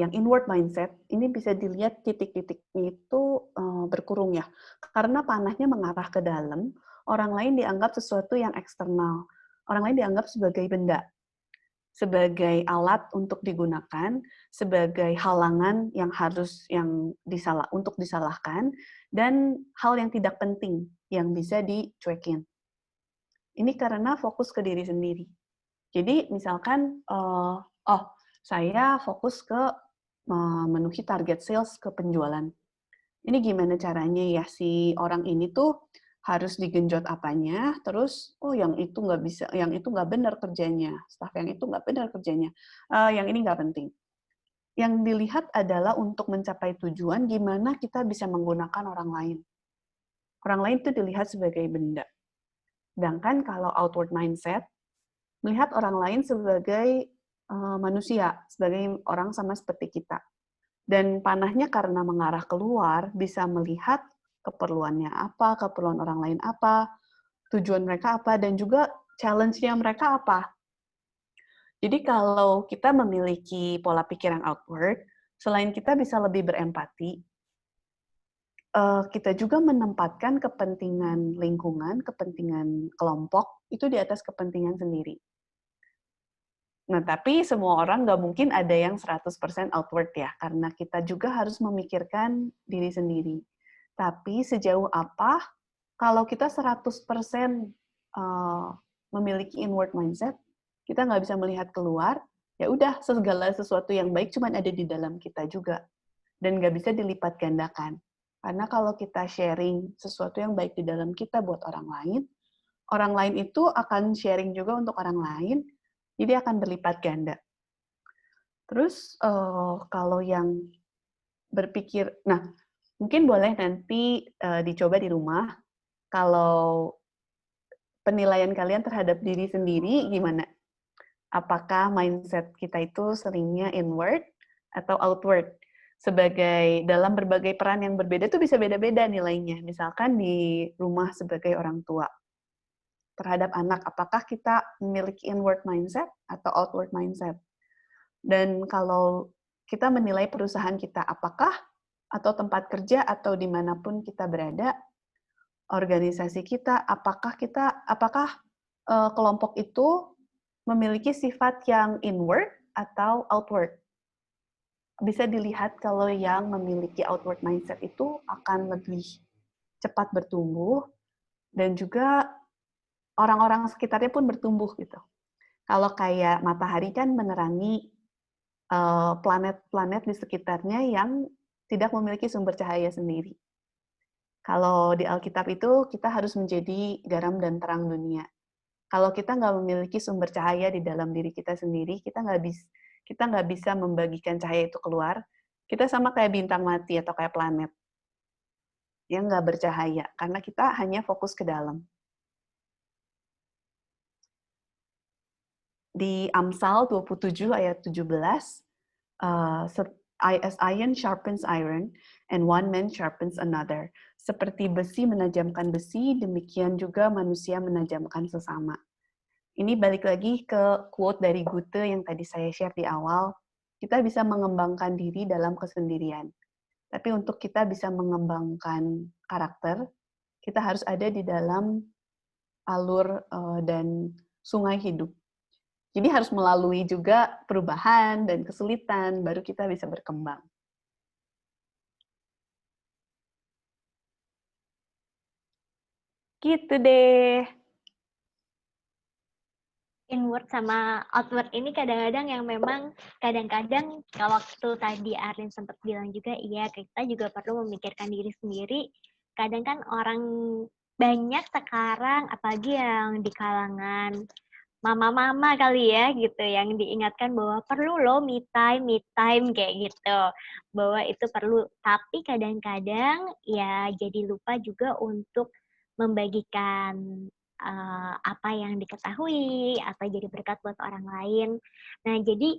yang inward mindset, ini bisa dilihat titik-titiknya itu berkurung ya. Karena panahnya mengarah ke dalam, orang lain dianggap sesuatu yang eksternal. Orang lain dianggap sebagai benda. sebagai alat untuk digunakan, sebagai halangan yang untuk disalahkan, dan hal yang tidak penting yang bisa dicuekin. Ini karena fokus ke diri sendiri. Jadi misalkan, saya fokus ke memenuhi target sales ke penjualan. Ini gimana caranya ya si orang ini tuh harus digenjot apanya, terus yang itu nggak bisa, yang itu nggak benar kerjanya, staff yang itu nggak benar kerjanya, yang ini nggak penting. Yang dilihat adalah untuk mencapai tujuan, gimana kita bisa menggunakan orang lain. Orang lain itu dilihat sebagai benda. Sedangkan kalau outward mindset, melihat orang lain sebagai manusia, sebagai orang sama seperti kita. Dan panahnya karena mengarah keluar, bisa melihat keperluannya apa, keperluan orang lain apa, tujuan mereka apa, dan juga challenge-nya mereka apa. Jadi kalau kita memiliki pola pikir yang outward, selain kita bisa lebih berempati, kita juga menempatkan kepentingan lingkungan, kepentingan kelompok, itu di atas kepentingan sendiri. Nah, tapi semua orang nggak mungkin ada yang 100% outward ya, karena kita juga harus memikirkan diri sendiri. Tapi sejauh apa, kalau kita 100% memiliki inward mindset, kita nggak bisa melihat keluar, ya udah segala sesuatu yang baik cuma ada di dalam kita juga. Dan nggak bisa dilipat gandakan. Karena kalau kita sharing sesuatu yang baik di dalam kita buat orang lain itu akan sharing juga untuk orang lain, jadi akan berlipat ganda. Terus kalau yang berpikir, nah mungkin boleh nanti dicoba di rumah, kalau penilaian kalian terhadap diri sendiri gimana? Apakah mindset kita itu seringnya inward atau outward? Sebagai dalam berbagai peran yang berbeda itu bisa beda-beda nilainya. Misalkan di rumah sebagai orang tua, terhadap anak, apakah kita memiliki inward mindset atau outward mindset? Dan kalau kita menilai perusahaan kita, apakah atau tempat kerja atau dimanapun kita berada, organisasi kita, apakah kelompok itu memiliki sifat yang inward atau outward? Bisa dilihat kalau yang memiliki outward mindset itu akan lebih cepat bertumbuh dan juga orang-orang sekitarnya pun bertumbuh gitu. Kalau kayak matahari kan menerangi planet-planet di sekitarnya yang tidak memiliki sumber cahaya sendiri. Kalau di Alkitab itu kita harus menjadi garam dan terang dunia. Kalau kita nggak memiliki sumber cahaya di dalam diri kita sendiri, kita nggak bisa membagikan cahaya itu keluar. Kita sama kayak bintang mati atau kayak planet yang nggak bercahaya, karena kita hanya fokus ke dalam. Di Amsal 27 ayat 17, as iron sharpens iron, and one man sharpens another. Seperti besi menajamkan besi, demikian juga manusia menajamkan sesama. Ini balik lagi ke quote dari Goethe yang tadi saya share di awal, kita bisa mengembangkan diri dalam kesendirian. Tapi untuk kita bisa mengembangkan karakter, kita harus ada di dalam alur dan sungai hidup. Jadi harus melalui juga perubahan dan kesulitan, baru kita bisa berkembang. Gitu deh. Inward sama outward ini kadang-kadang yang memang kadang-kadang kalau waktu tadi Arlin sempat bilang juga, iya kita juga perlu memikirkan diri sendiri. Kadang kan orang banyak sekarang, apalagi yang di kalangan mama-mama kali ya gitu, yang diingatkan bahwa perlu loh me time kayak gitu, bahwa itu perlu. Tapi kadang-kadang ya jadi lupa juga untuk membagikan apa yang diketahui atau jadi berkat buat orang lain. Nah, jadi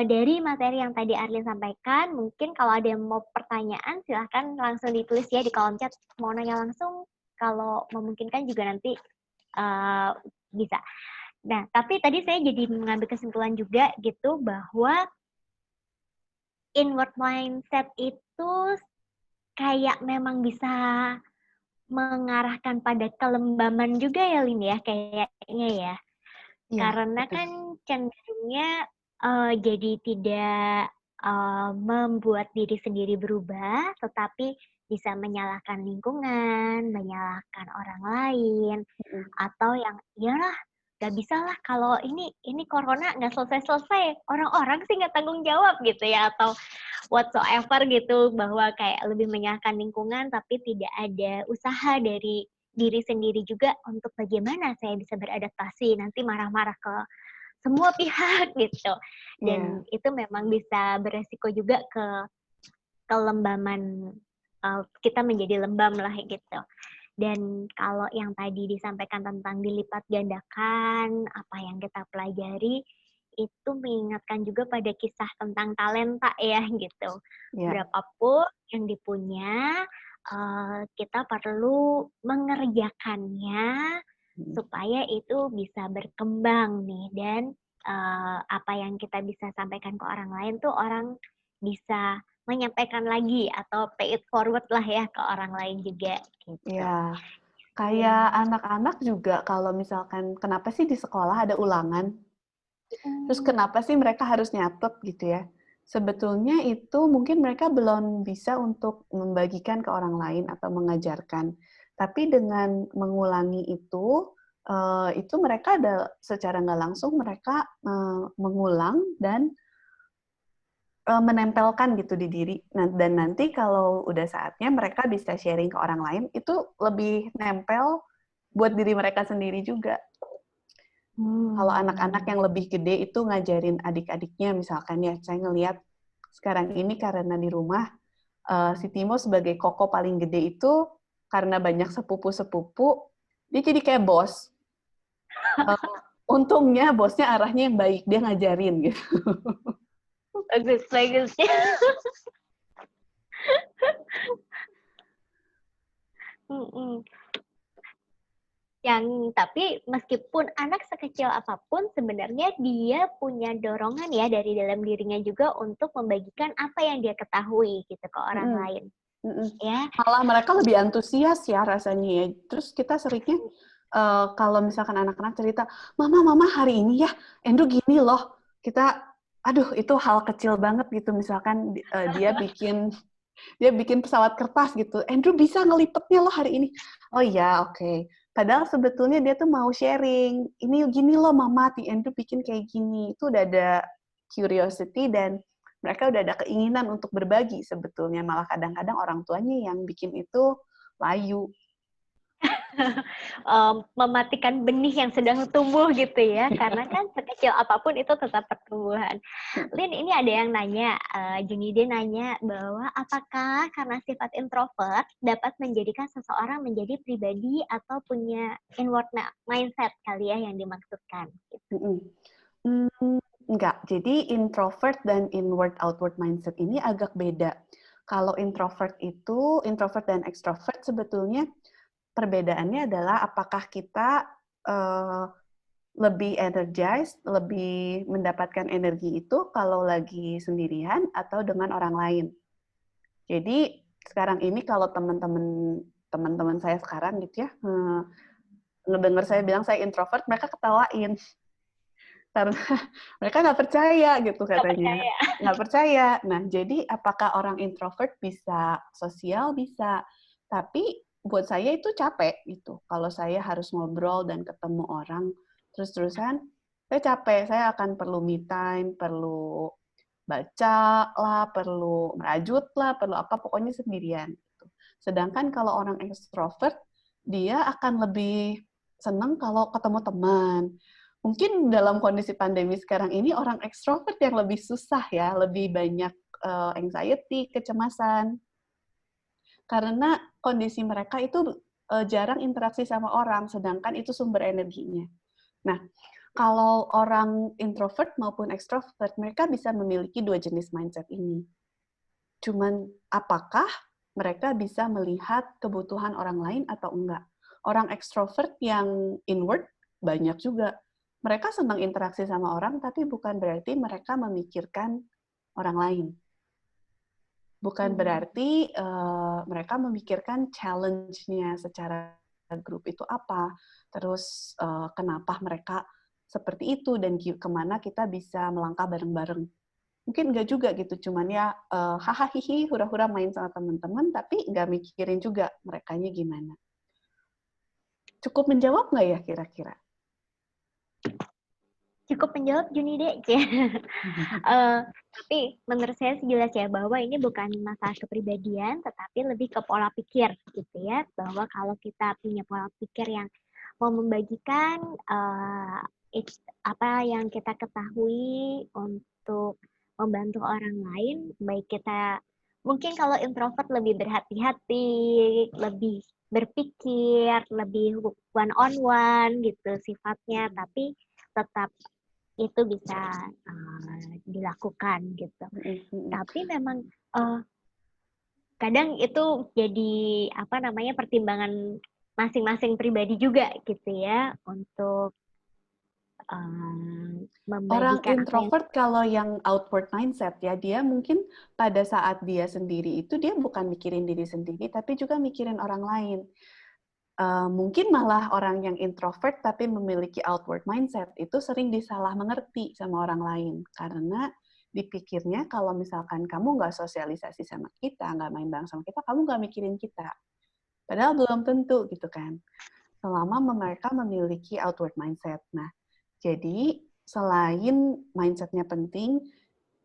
dari materi yang tadi Arlin sampaikan, mungkin kalau ada yang mau pertanyaan, silahkan langsung ditulis ya di kolom chat. Mau nanya langsung, kalau memungkinkan juga nanti bisa. Nah, tapi tadi saya jadi mengambil kesimpulan juga gitu, bahwa inward mindset itu kayak memang bisa mengarahkan pada kelembaman juga ya, Lin ya, kayaknya ya. Iya, Karena betul. kan cenderungnya jadi tidak membuat diri sendiri berubah, tetapi bisa menyalahkan lingkungan, menyalahkan orang lain, Mm-mm. atau yang iyalah nggak bisa lah kalau ini corona nggak selesai-selesai, orang-orang sih nggak tanggung jawab gitu ya, atau whatsoever gitu, bahwa kayak lebih menyalahkan lingkungan tapi tidak ada usaha dari diri sendiri juga untuk bagaimana saya bisa beradaptasi, nanti marah-marah ke semua pihak gitu. Iya. Dan itu memang bisa beresiko juga ke kelembaman, kita menjadi lembam lah gitu. Dan kalau yang tadi disampaikan tentang dilipat gandakan apa yang kita pelajari, itu mengingatkan juga pada kisah tentang talenta ya gitu. Iya. Berapapun yang dipunya, kita perlu mengerjakannya Mm. supaya itu bisa berkembang nih, dan apa yang kita bisa sampaikan ke orang lain tuh orang bisa menyampaikan lagi atau pay it forward lah ya ke orang lain juga gitu. Iya. Kayak anak-anak juga kalau misalkan kenapa sih di sekolah ada ulangan? Terus kenapa sih mereka harus nyatet gitu ya? Sebetulnya itu mungkin mereka belum bisa untuk membagikan ke orang lain atau mengajarkan. Tapi dengan mengulangi itu mereka ada secara nggak langsung mereka mengulang dan menempelkan gitu di diri. Nah, dan nanti kalau udah saatnya mereka bisa sharing ke orang lain, itu lebih nempel buat diri mereka sendiri juga. Kalau anak-anak yang lebih gede itu ngajarin adik-adiknya, misalkan ya, saya ngelihat sekarang ini karena di rumah, si Timo sebagai koko paling gede itu, karena banyak sepupu-sepupu, dia jadi kayak bos. Untungnya bosnya arahnya yang baik, dia ngajarin gitu. Bagus. Yang tapi meskipun anak sekecil apapun, sebenarnya dia punya dorongan ya dari dalam dirinya juga untuk membagikan apa yang dia ketahui gitu ke orang lain. Ya. Malah mereka lebih antusias ya rasanya ya. Terus kita seringnya kalau misalkan anak-anak cerita, Mama hari ini ya, Andrew gini loh. Kita, aduh itu hal kecil banget gitu. Misalkan dia bikin pesawat kertas gitu. Andrew bisa ngelipetnya loh hari ini. Oh iya, oke. Padahal sebetulnya dia tuh mau sharing. Ini gini loh Mama, Andrew bikin kayak gini. Itu udah ada curiosity dan mereka udah ada keinginan untuk berbagi sebetulnya. Malah kadang-kadang orang tuanya yang bikin itu layu. Mematikan benih yang sedang tumbuh gitu ya, karena kan sekecil apapun itu tetap pertumbuhan. Lin, ini ada yang nanya, Junide nanya bahwa apakah karena sifat introvert dapat menjadikan seseorang menjadi pribadi atau punya inward mindset kali ya yang dimaksudkan. Gitu. Enggak, jadi introvert dan inward-outward mindset ini agak beda. Kalau introvert dan extrovert sebetulnya perbedaannya adalah apakah kita lebih energized, lebih mendapatkan energi itu kalau lagi sendirian atau dengan orang lain. Jadi sekarang ini kalau teman-teman saya sekarang gitu ya, ngedengar saya bilang saya introvert, mereka ketawain. Karena mereka nggak percaya gitu katanya. Nggak percaya. Nah, jadi apakah orang introvert bisa sosial? Bisa. Tapi buat saya itu capek gitu. Kalau saya harus ngobrol dan ketemu orang terus-terusan, saya capek. Saya akan perlu me time, perlu baca lah, perlu merajut lah, perlu apa, pokoknya sendirian. Gitu. Sedangkan kalau orang extrovert, dia akan lebih senang kalau ketemu teman. Mungkin dalam kondisi pandemi sekarang ini orang ekstrovert yang lebih susah ya, lebih banyak anxiety, kecemasan. Karena kondisi mereka itu jarang interaksi sama orang, sedangkan itu sumber energinya. Nah, kalau orang introvert maupun extrovert, mereka bisa memiliki dua jenis mindset ini. Cuman apakah mereka bisa melihat kebutuhan orang lain atau enggak? Orang extrovert yang inward banyak juga. Mereka senang interaksi sama orang, tapi bukan berarti mereka memikirkan orang lain. Bukan berarti mereka memikirkan challenge-nya secara grup itu apa, terus kenapa mereka seperti itu dan kemana kita bisa melangkah bareng-bareng. Mungkin nggak juga gitu, cuman ya hahaha hihi hura-hura main sama teman-teman, tapi nggak mikirin juga merekanya gimana. Cukup menjawab nggak ya kira-kira? Cukup menjawab Juni deh. Tapi menurut saya jelas ya bahwa ini bukan masalah kepribadian, tetapi lebih ke pola pikir gitu ya. Bahwa kalau kita punya pola pikir yang mau membagikan apa yang kita ketahui untuk membantu orang lain, baik kita mungkin kalau introvert lebih berhati-hati, lebih berpikir, lebih one on one gitu sifatnya, tapi tetap itu bisa dilakukan gitu. Tapi memang kadang itu jadi pertimbangan masing-masing pribadi juga gitu ya untuk membagikan. Orang introvert kalau yang outward mindset ya, dia mungkin pada saat dia sendiri itu dia bukan mikirin diri sendiri, tapi juga mikirin orang lain. Mungkin malah orang yang introvert tapi memiliki outward mindset itu sering disalah mengerti sama orang lain karena dipikirnya kalau misalkan kamu nggak sosialisasi sama kita, nggak main bareng sama kita, kamu nggak mikirin kita. Padahal belum tentu gitu kan. Selama mereka memiliki outward mindset. Nah, jadi selain mindset-nya penting,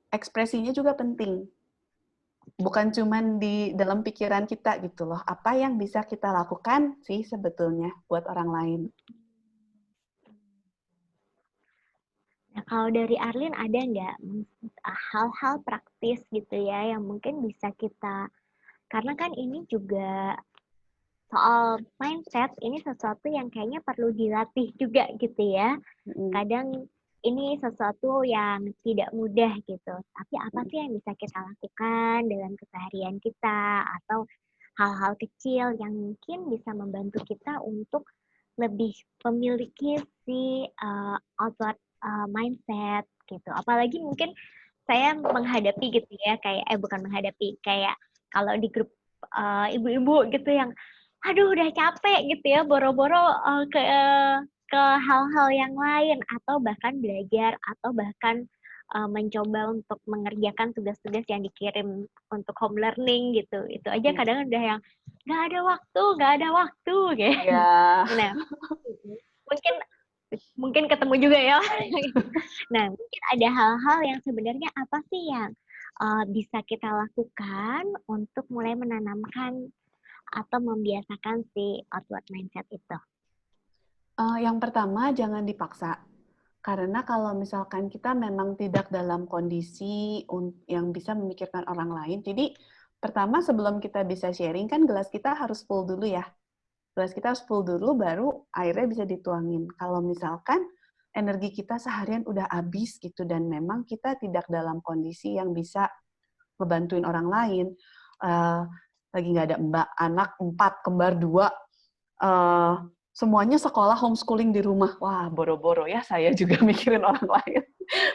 ekspresinya juga penting. Bukan cuma di dalam pikiran kita gitu loh. Apa yang bisa kita lakukan sih sebetulnya buat orang lain. Nah, kalau dari Arlin ada nggak hal-hal praktis gitu ya yang mungkin bisa kita, karena kan ini juga soal mindset, ini sesuatu yang kayaknya perlu dilatih juga gitu ya. Kadang ini sesuatu yang tidak mudah gitu. Tapi apa sih yang bisa kita lakukan dalam keseharian kita atau hal-hal kecil yang mungkin bisa membantu kita untuk lebih memiliki si outward mindset gitu. Apalagi mungkin saya menghadapi gitu ya, bukan menghadapi, kayak kalau di grup ibu-ibu gitu yang aduh udah capek gitu ya, boro-boro ke hal-hal yang lain atau bahkan belajar atau bahkan mencoba untuk mengerjakan tugas-tugas yang dikirim untuk home learning gitu. Itu aja kadang udah yang nggak ada waktu gitu. Yeah. Nah, mungkin ketemu juga ya. Nah, mungkin ada hal-hal yang sebenarnya apa sih yang bisa kita lakukan untuk mulai menanamkan atau membiasakan si outward mindset itu? Yang pertama, jangan dipaksa. Karena kalau misalkan kita memang tidak dalam kondisi yang bisa memikirkan orang lain, jadi pertama sebelum kita bisa sharing, kan gelas kita harus full dulu ya. Gelas kita harus full dulu, baru airnya bisa dituangin. Kalau misalkan energi kita seharian udah habis gitu, dan memang kita tidak dalam kondisi yang bisa ngebantuin orang lain, lagi nggak ada anak 4, kembar 2, semuanya sekolah homeschooling di rumah. Wah, boro-boro ya saya juga mikirin orang lain.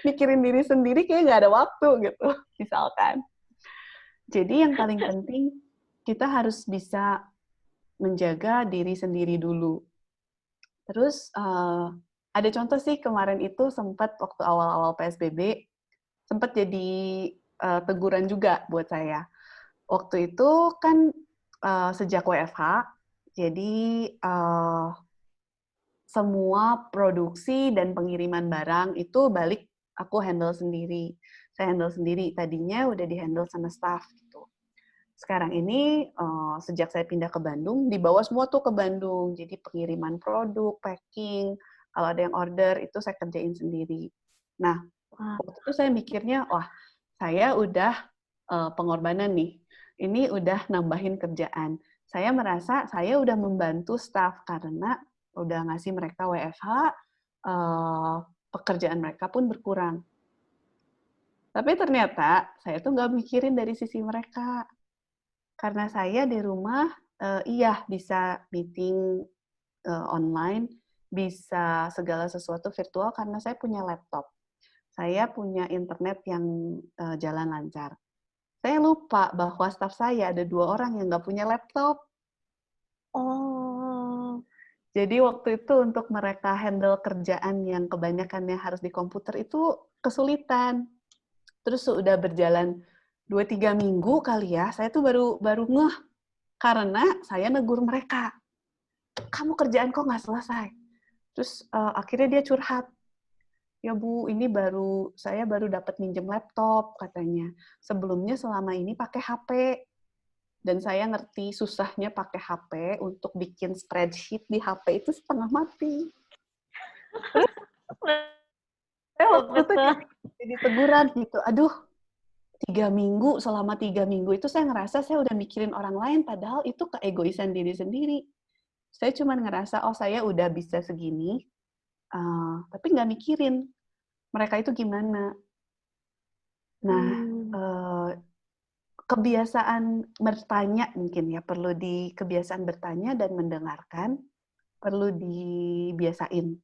Mikirin diri sendiri kayak nggak ada waktu gitu, misalkan. Jadi yang paling penting, kita harus bisa menjaga diri sendiri dulu. Terus ada contoh sih kemarin itu sempat waktu awal-awal PSBB, sempat jadi teguran juga buat saya. Waktu itu kan sejak WFH, jadi semua produksi dan pengiriman barang itu balik aku handle sendiri. Saya handle sendiri. Tadinya udah di-handle sama staff gitu. Sekarang ini sejak saya pindah ke Bandung, dibawa semua tuh ke Bandung. Jadi pengiriman produk, packing, kalau ada yang order itu saya kerjain sendiri. Nah, waktu itu saya mikirnya, wah, saya udah pengorbanan nih. Ini udah nambahin kerjaan. Saya merasa saya udah membantu staff karena udah ngasih mereka WFH, pekerjaan mereka pun berkurang. Tapi ternyata saya tuh nggak mikirin dari sisi mereka. Karena saya di rumah, iya bisa meeting online, bisa segala sesuatu virtual karena saya punya laptop. Saya punya internet yang jalan lancar. Saya lupa bahwa staf saya ada 2 orang yang nggak punya laptop. Oh, Jadi waktu itu untuk mereka handle kerjaan yang kebanyakannya harus di komputer itu kesulitan. Terus sudah berjalan 2-3 minggu kali ya, saya tuh baru ngeh karena saya negur mereka. Kamu kerjaan kok nggak selesai? Terus akhirnya dia curhat. Ya Bu, ini saya baru dapat minjem laptop katanya. Sebelumnya selama ini pakai HP. Dan saya ngerti susahnya pakai HP untuk bikin spreadsheet di HP itu setengah mati. Saya waktu itu jadi teguran gitu. Aduh, selama 3 minggu itu saya ngerasa saya udah mikirin orang lain, padahal itu keegoisan diri sendiri. Saya cuma ngerasa, oh saya udah bisa segini, tapi nggak mikirin mereka itu gimana. Nah, kebiasaan bertanya mungkin ya, perlu kebiasaan bertanya dan mendengarkan, perlu dibiasain.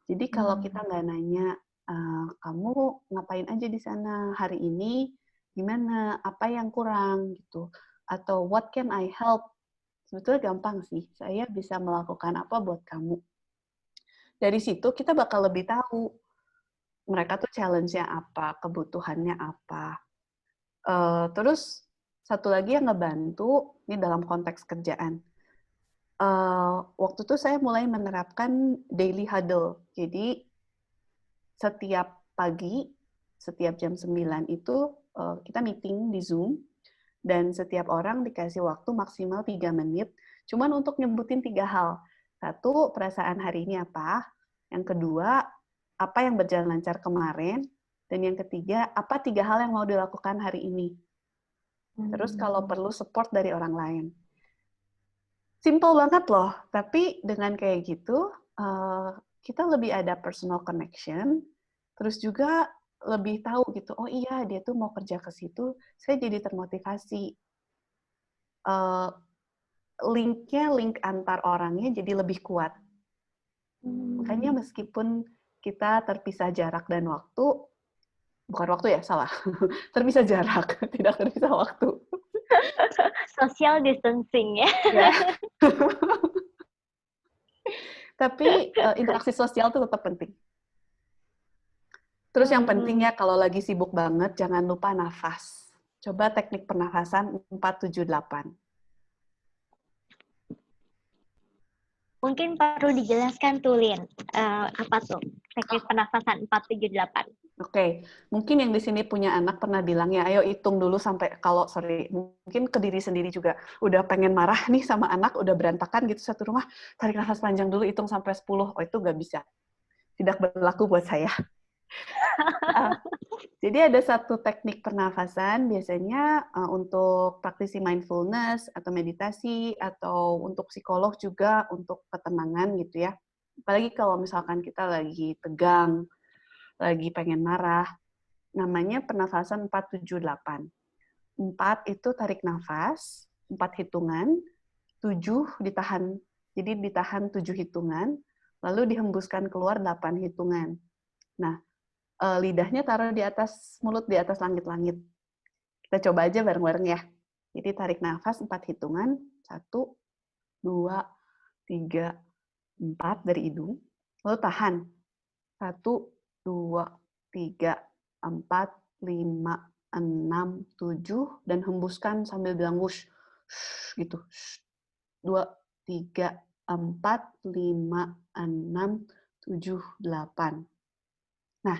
Jadi kalau kita nggak nanya, kamu ngapain aja di sana hari ini, gimana, apa yang kurang gitu, atau what can I help, sebetulnya gampang sih, saya bisa melakukan apa buat kamu. Dari situ kita bakal lebih tahu mereka tuh challenge-nya apa, kebutuhannya apa. Terus satu lagi yang ngebantu, ini dalam konteks kerjaan. Waktu itu saya mulai menerapkan daily huddle. Jadi setiap pagi, setiap jam 9 itu kita meeting di Zoom, dan setiap orang dikasih waktu maksimal 3 menit, cuman untuk nyebutin 3 hal. Satu, perasaan hari ini apa. Yang kedua, apa yang berjalan lancar kemarin. Dan yang ketiga, apa 3 hal yang mau dilakukan hari ini. Terus kalau perlu support dari orang lain. Simple banget loh, tapi dengan kayak gitu, kita lebih ada personal connection, terus juga lebih tahu gitu, oh iya dia tuh mau kerja ke situ, saya jadi termotivasi. Link antar orangnya jadi lebih kuat. Makanya meskipun kita terpisah jarak dan waktu, bukan waktu ya, salah. Terpisah jarak, tidak terpisah waktu. Social distancing ya. Tapi interaksi sosial itu tetap penting. Terus yang penting ya, kalau lagi sibuk banget, jangan lupa nafas. Coba teknik pernafasan 4-7-8. Mungkin perlu dijelaskan tuh, Lin. Apa tuh teknik pernafasan 4-7-8? Oke, mungkin yang di sini punya anak pernah bilang ya, ayo hitung dulu sampai, mungkin ke diri sendiri juga, udah pengen marah nih sama anak, udah berantakan gitu satu rumah, tarik nafas panjang dulu, hitung sampai 10. Oh, itu nggak bisa. Tidak berlaku buat saya. Jadi ada satu teknik pernafasan, biasanya untuk praktisi mindfulness, atau meditasi, atau untuk psikolog juga, untuk ketenangan gitu ya. Apalagi kalau misalkan kita lagi tegang, lagi pengen marah, namanya pernafasan 4-7-8. 4 itu tarik nafas, 4 hitungan, 7 ditahan. Jadi ditahan 7 hitungan, lalu dihembuskan keluar 8 hitungan. Nah, lidahnya taruh di atas mulut, di atas langit-langit. Kita coba aja bareng-bareng ya. Jadi tarik nafas 4 hitungan, 1, 2, 3, 4 dari hidung, lalu tahan. 1, 2, 3, 4, 5, 6, 7, dan hembuskan sambil bilang wush, gitu. 2, 3, 4, 5, 6, 7, 8. Nah,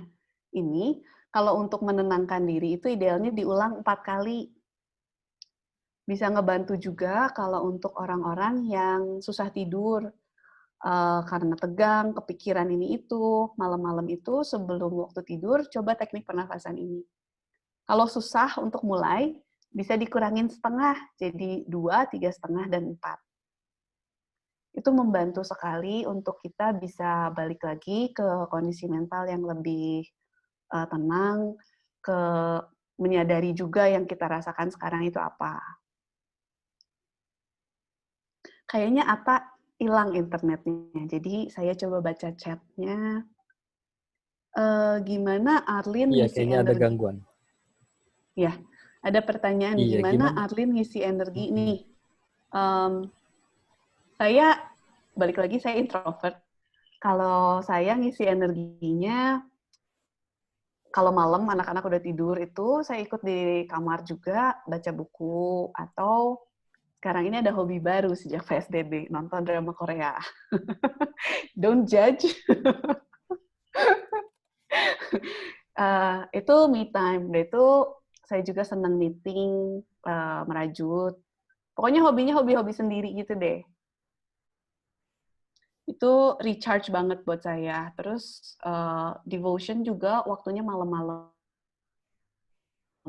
ini kalau untuk menenangkan diri itu idealnya diulang 4 kali. Bisa ngebantu juga kalau untuk orang-orang yang susah tidur, karena tegang, kepikiran ini itu, malam-malam itu sebelum waktu tidur, coba teknik pernafasan ini. Kalau susah untuk mulai, bisa dikurangin setengah, jadi 2, 3,5, dan 4. Itu membantu sekali untuk kita bisa balik lagi ke kondisi mental yang lebih tenang, menyadari juga yang kita rasakan sekarang itu apa. Kayaknya Atta hilang internetnya, jadi saya coba baca chat-nya. Gimana Arlin ngisi energi? Ada gangguan. Ya, ada pertanyaan, gimana Arlin ngisi energi nih? Saya balik lagi saya introvert. Kalau saya ngisi energinya, kalau malam anak-anak udah tidur itu saya ikut di kamar juga, baca buku, atau sekarang ini ada hobi baru sejak PSBB, nonton drama Korea. Don't judge. Itu me time. Itu saya juga senang knitting, merajut. Pokoknya hobinya hobi-hobi sendiri gitu deh. Itu recharge banget buat saya. Terus devotion juga waktunya malam-malam.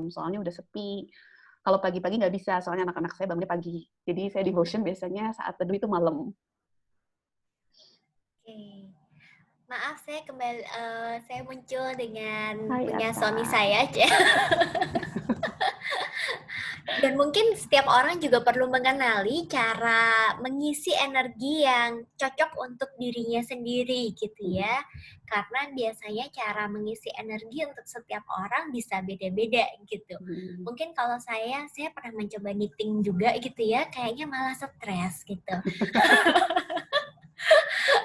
Soalnya udah sepi. Kalau pagi-pagi nggak bisa, soalnya anak-anak saya bangunnya pagi. Jadi saya devotion biasanya saat teduh itu malam. Oke. Maaf, saya muncul dengan Hai, punya Atta. suami saya aja. Dan mungkin setiap orang juga perlu mengenali cara mengisi energi yang cocok untuk dirinya sendiri gitu ya. Karena biasanya cara mengisi energi untuk setiap orang bisa beda-beda gitu. Mungkin kalau saya pernah mencoba knitting juga gitu ya, kayaknya malah stres gitu.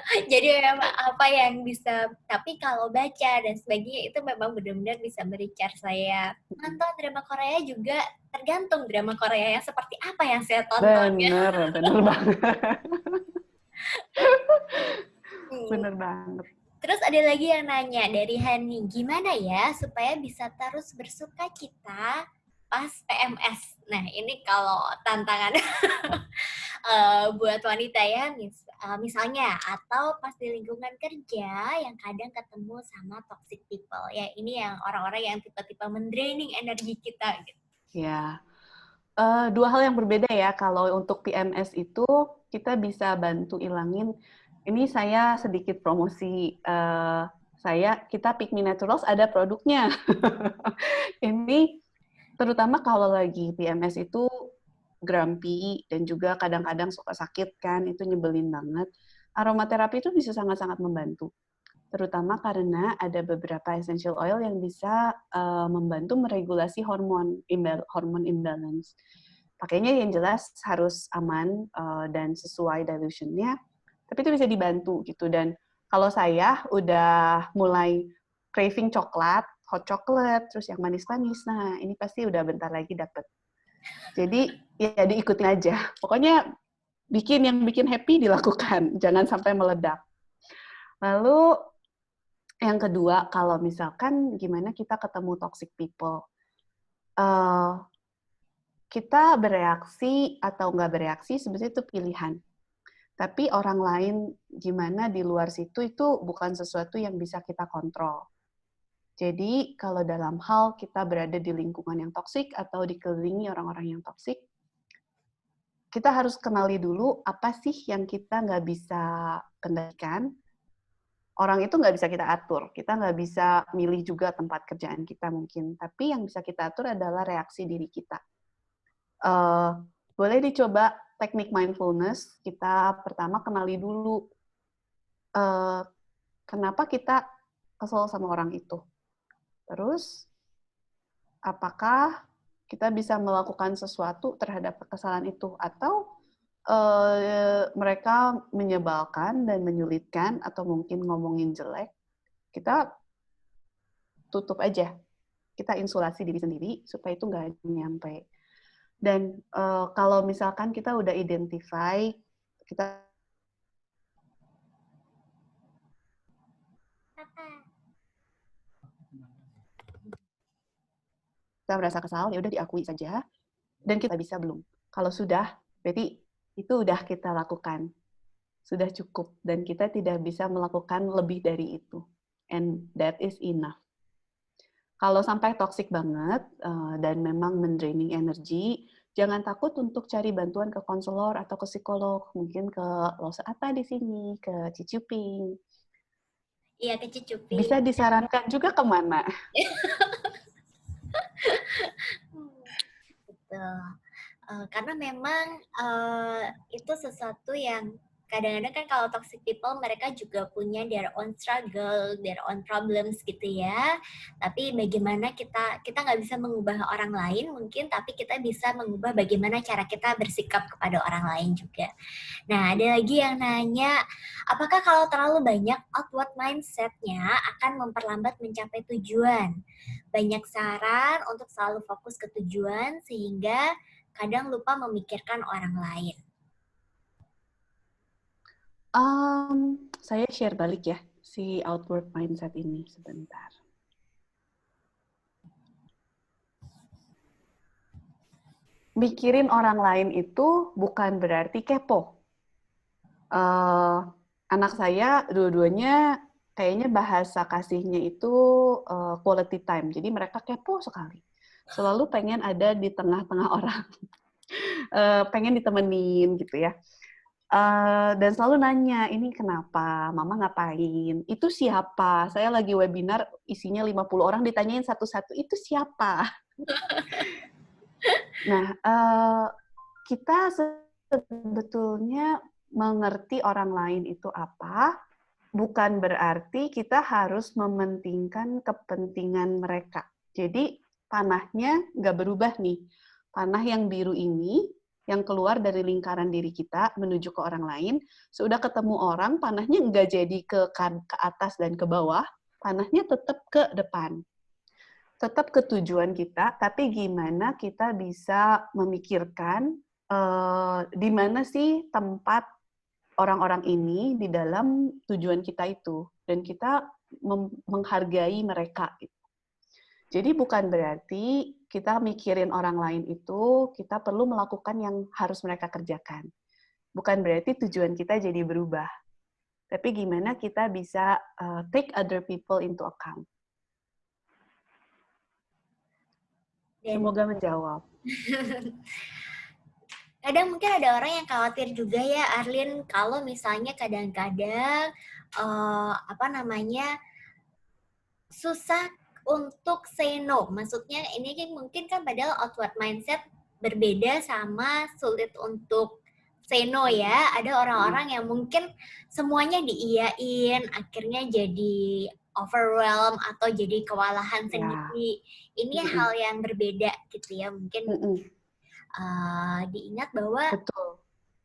Jadi memang apa yang bisa, tapi kalau baca dan sebagainya itu memang benar-benar bisa merecharge saya. Nonton drama Korea juga tergantung drama Korea yang seperti apa yang saya tonton. Bener banget. Bener banget. Terus ada lagi yang nanya dari Hani, gimana ya supaya bisa terus bersuka cita pas PMS? Nah ini kalau tantangan buat wanita ya, misalnya, atau pas di lingkungan kerja yang kadang ketemu sama toxic people. Ya ini yang orang-orang yang tipe-tipe mendraining energi kita. Gitu. Ya, dua hal yang berbeda ya. Kalau untuk PMS itu kita bisa bantu ilangin. Ini saya sedikit promosi. Kita Pick Me Naturals ada produknya. Ini terutama kalau lagi PMS itu grumpy dan juga kadang-kadang suka sakit kan, itu nyebelin banget. Aromaterapi itu bisa sangat-sangat membantu. Terutama karena ada beberapa essential oil yang bisa membantu meregulasi hormon imbalance. Pakainya yang jelas harus aman dan sesuai dilutionnya, tapi itu bisa dibantu gitu. Dan kalau saya udah mulai craving coklat, hot chocolate, terus yang manis-manis, nah ini pasti udah bentar lagi dapet. Jadi ya diikutin aja. Pokoknya yang bikin happy dilakukan, jangan sampai meledak. Lalu yang kedua, kalau misalkan gimana kita ketemu toxic people, kita bereaksi atau nggak bereaksi sebetulnya itu pilihan. Tapi orang lain gimana di luar situ itu bukan sesuatu yang bisa kita kontrol. Jadi kalau dalam hal kita berada di lingkungan yang toksik atau dikelilingi orang-orang yang toksik, kita harus kenali dulu apa sih yang kita nggak bisa kendalikan. Orang itu nggak bisa kita atur, kita nggak bisa milih juga tempat kerjaan kita mungkin. Tapi yang bisa kita atur adalah reaksi diri kita. Boleh dicoba teknik mindfulness. Kita pertama kenali dulu kenapa kita kesel sama orang itu. Terus, apakah kita bisa melakukan sesuatu terhadap kekesalan itu? Atau mereka menyebalkan dan menyulitkan, atau mungkin ngomongin jelek, kita tutup aja. Kita insulasi diri sendiri, supaya itu nggak nyampe. Dan kalau misalkan kita udah identify, kita merasa kesal, ya udah diakui saja, dan kita bisa belum. Kalau sudah, berarti itu udah kita lakukan. Sudah cukup, dan kita tidak bisa melakukan lebih dari itu. And that is enough. Kalau sampai toxic banget, dan memang mendraining energi, jangan takut untuk cari bantuan ke konselor atau ke psikolog. Mungkin ke Lose Atta di sini, ke Cicuping. Iya, ke Cicuping. Bisa disarankan juga kemana? Betul. Karena memang itu sesuatu yang kadang-kadang kan kalau toxic people mereka juga punya their own struggle, their own problems gitu ya. Tapi bagaimana kita nggak bisa mengubah orang lain mungkin, tapi kita bisa mengubah bagaimana cara kita bersikap kepada orang lain juga. Nah, ada lagi yang nanya, apakah kalau terlalu banyak outward mindset-nya akan memperlambat mencapai tujuan? Banyak saran untuk selalu fokus ke tujuan sehingga kadang lupa memikirkan orang lain. Saya share balik ya, si outward mindset ini sebentar. Mikirin orang lain itu bukan berarti kepo. Anak saya dua-duanya kayaknya bahasa kasihnya itu quality time. Jadi mereka kepo sekali. Selalu pengen ada di tengah-tengah orang. Pengen ditemenin gitu ya. Dan selalu nanya, ini kenapa? Mama ngapain? Itu siapa? Saya lagi webinar, isinya 50 orang, ditanyain satu-satu, itu siapa? Nah, kita sebetulnya mengerti orang lain itu apa, bukan berarti kita harus mementingkan kepentingan mereka. Jadi, panahnya nggak berubah nih. Panah yang biru ini, yang keluar dari lingkaran diri kita menuju ke orang lain, sudah ketemu orang, panahnya nggak jadi ke atas dan ke bawah, panahnya tetap ke depan. Tetap ke tujuan kita, tapi gimana kita bisa memikirkan di mana sih tempat orang-orang ini di dalam tujuan kita itu, dan kita menghargai mereka. Jadi bukan berarti kita mikirin orang lain itu, kita perlu melakukan yang harus mereka kerjakan. Bukan berarti tujuan kita jadi berubah. Tapi gimana kita bisa take other people into account. Semoga menjawab. Kadang mungkin ada orang yang khawatir juga ya, Arlin, kalau misalnya kadang-kadang susah untuk say no. Maksudnya ini kan mungkin kan padahal outward mindset berbeda sama sulit untuk say no ya. Ada orang-orang yang mungkin semuanya diiyain, akhirnya jadi overwhelm atau jadi kewalahan sendiri. Ini hal yang berbeda gitu ya. Mungkin diingat bahwa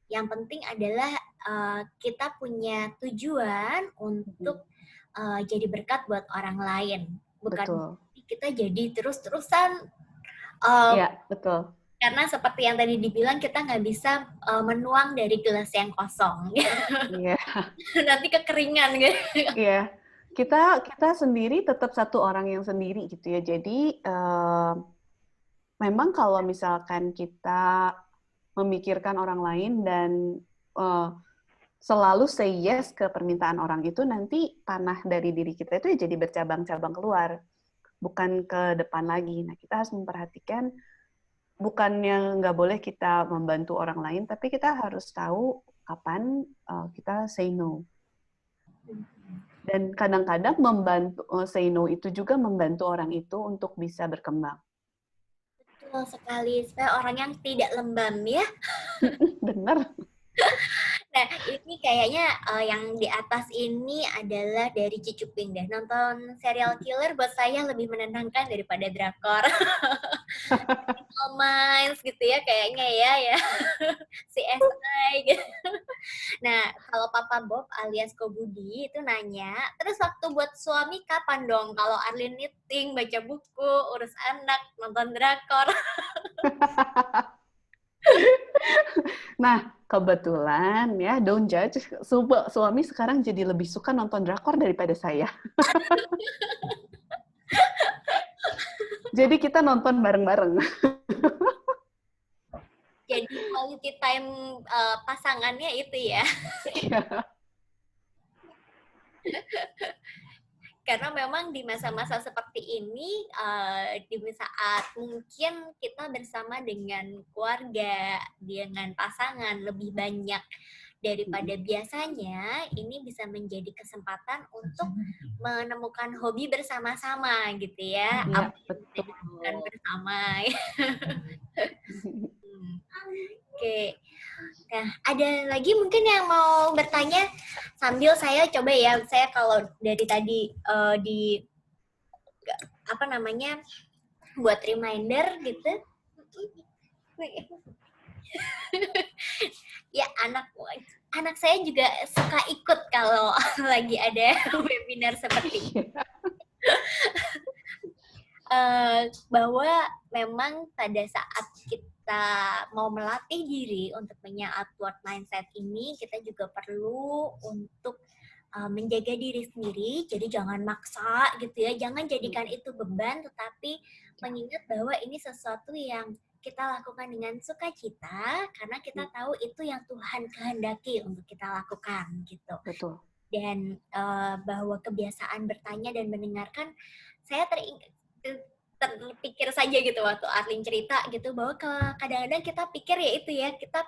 yang penting adalah kita punya tujuan untuk jadi berkat buat orang lain. Bukan kita jadi terus-terusan. Iya, betul. Karena seperti yang tadi dibilang, kita nggak bisa menuang dari gelas yang kosong. Iya. Nanti kekeringan. Iya. Kita sendiri tetap satu orang yang sendiri gitu ya. Jadi memang kalau misalkan kita memikirkan orang lain dan selalu say yes ke permintaan orang itu, nanti panah dari diri kita itu jadi bercabang-cabang keluar, bukan ke depan lagi. Nah, kita harus memperhatikan, bukannya nggak boleh kita membantu orang lain, tapi kita harus tahu kapan kita say no. Dan kadang-kadang membantu say no itu juga membantu orang itu untuk bisa berkembang. Betul sekali, supaya orang yang tidak lembam ya. Benar. Nah, ini kayaknya yang di atas ini adalah dari Cicuping deh. Nonton serial killer buat saya lebih menenangkan daripada drakor. Criminal Minds gitu ya kayaknya ya. CSI gitu. Nah, kalau Papa Bob alias Kobudi itu nanya, terus waktu buat suami kapan dong? Kalau Arlin knitting, baca buku, urus anak, nonton drakor. Nah, kebetulan ya, don't judge, suami sekarang jadi lebih suka nonton drakor daripada saya. Jadi kita nonton bareng-bareng. Jadi quality time pasangannya itu ya. Karena memang di masa-masa seperti ini, di saat mungkin kita bersama dengan keluarga, dengan pasangan lebih banyak daripada biasanya, ini bisa menjadi kesempatan untuk menemukan hobi bersama-sama gitu ya. Iya, betul. Bersama. Oke. Nah, ada lagi mungkin yang mau bertanya sambil saya coba ya, saya kalau dari tadi di apa namanya buat reminder gitu. Ya anak saya juga suka ikut kalau lagi ada webinar seperti ini. Bahwa memang pada saat kita mau melatih diri untuk punya outward mindset ini, kita juga perlu untuk menjaga diri sendiri, jadi jangan maksa gitu ya, jangan jadikan itu beban, tetapi mengingat bahwa ini sesuatu yang kita lakukan dengan sukacita, karena kita tahu itu yang Tuhan kehendaki untuk kita lakukan gitu. Betul. Dan bahwa kebiasaan bertanya dan mendengarkan, saya terpikir saja gitu waktu Arlin cerita gitu, bahwa kadang-kadang kita pikir ya itu ya, kita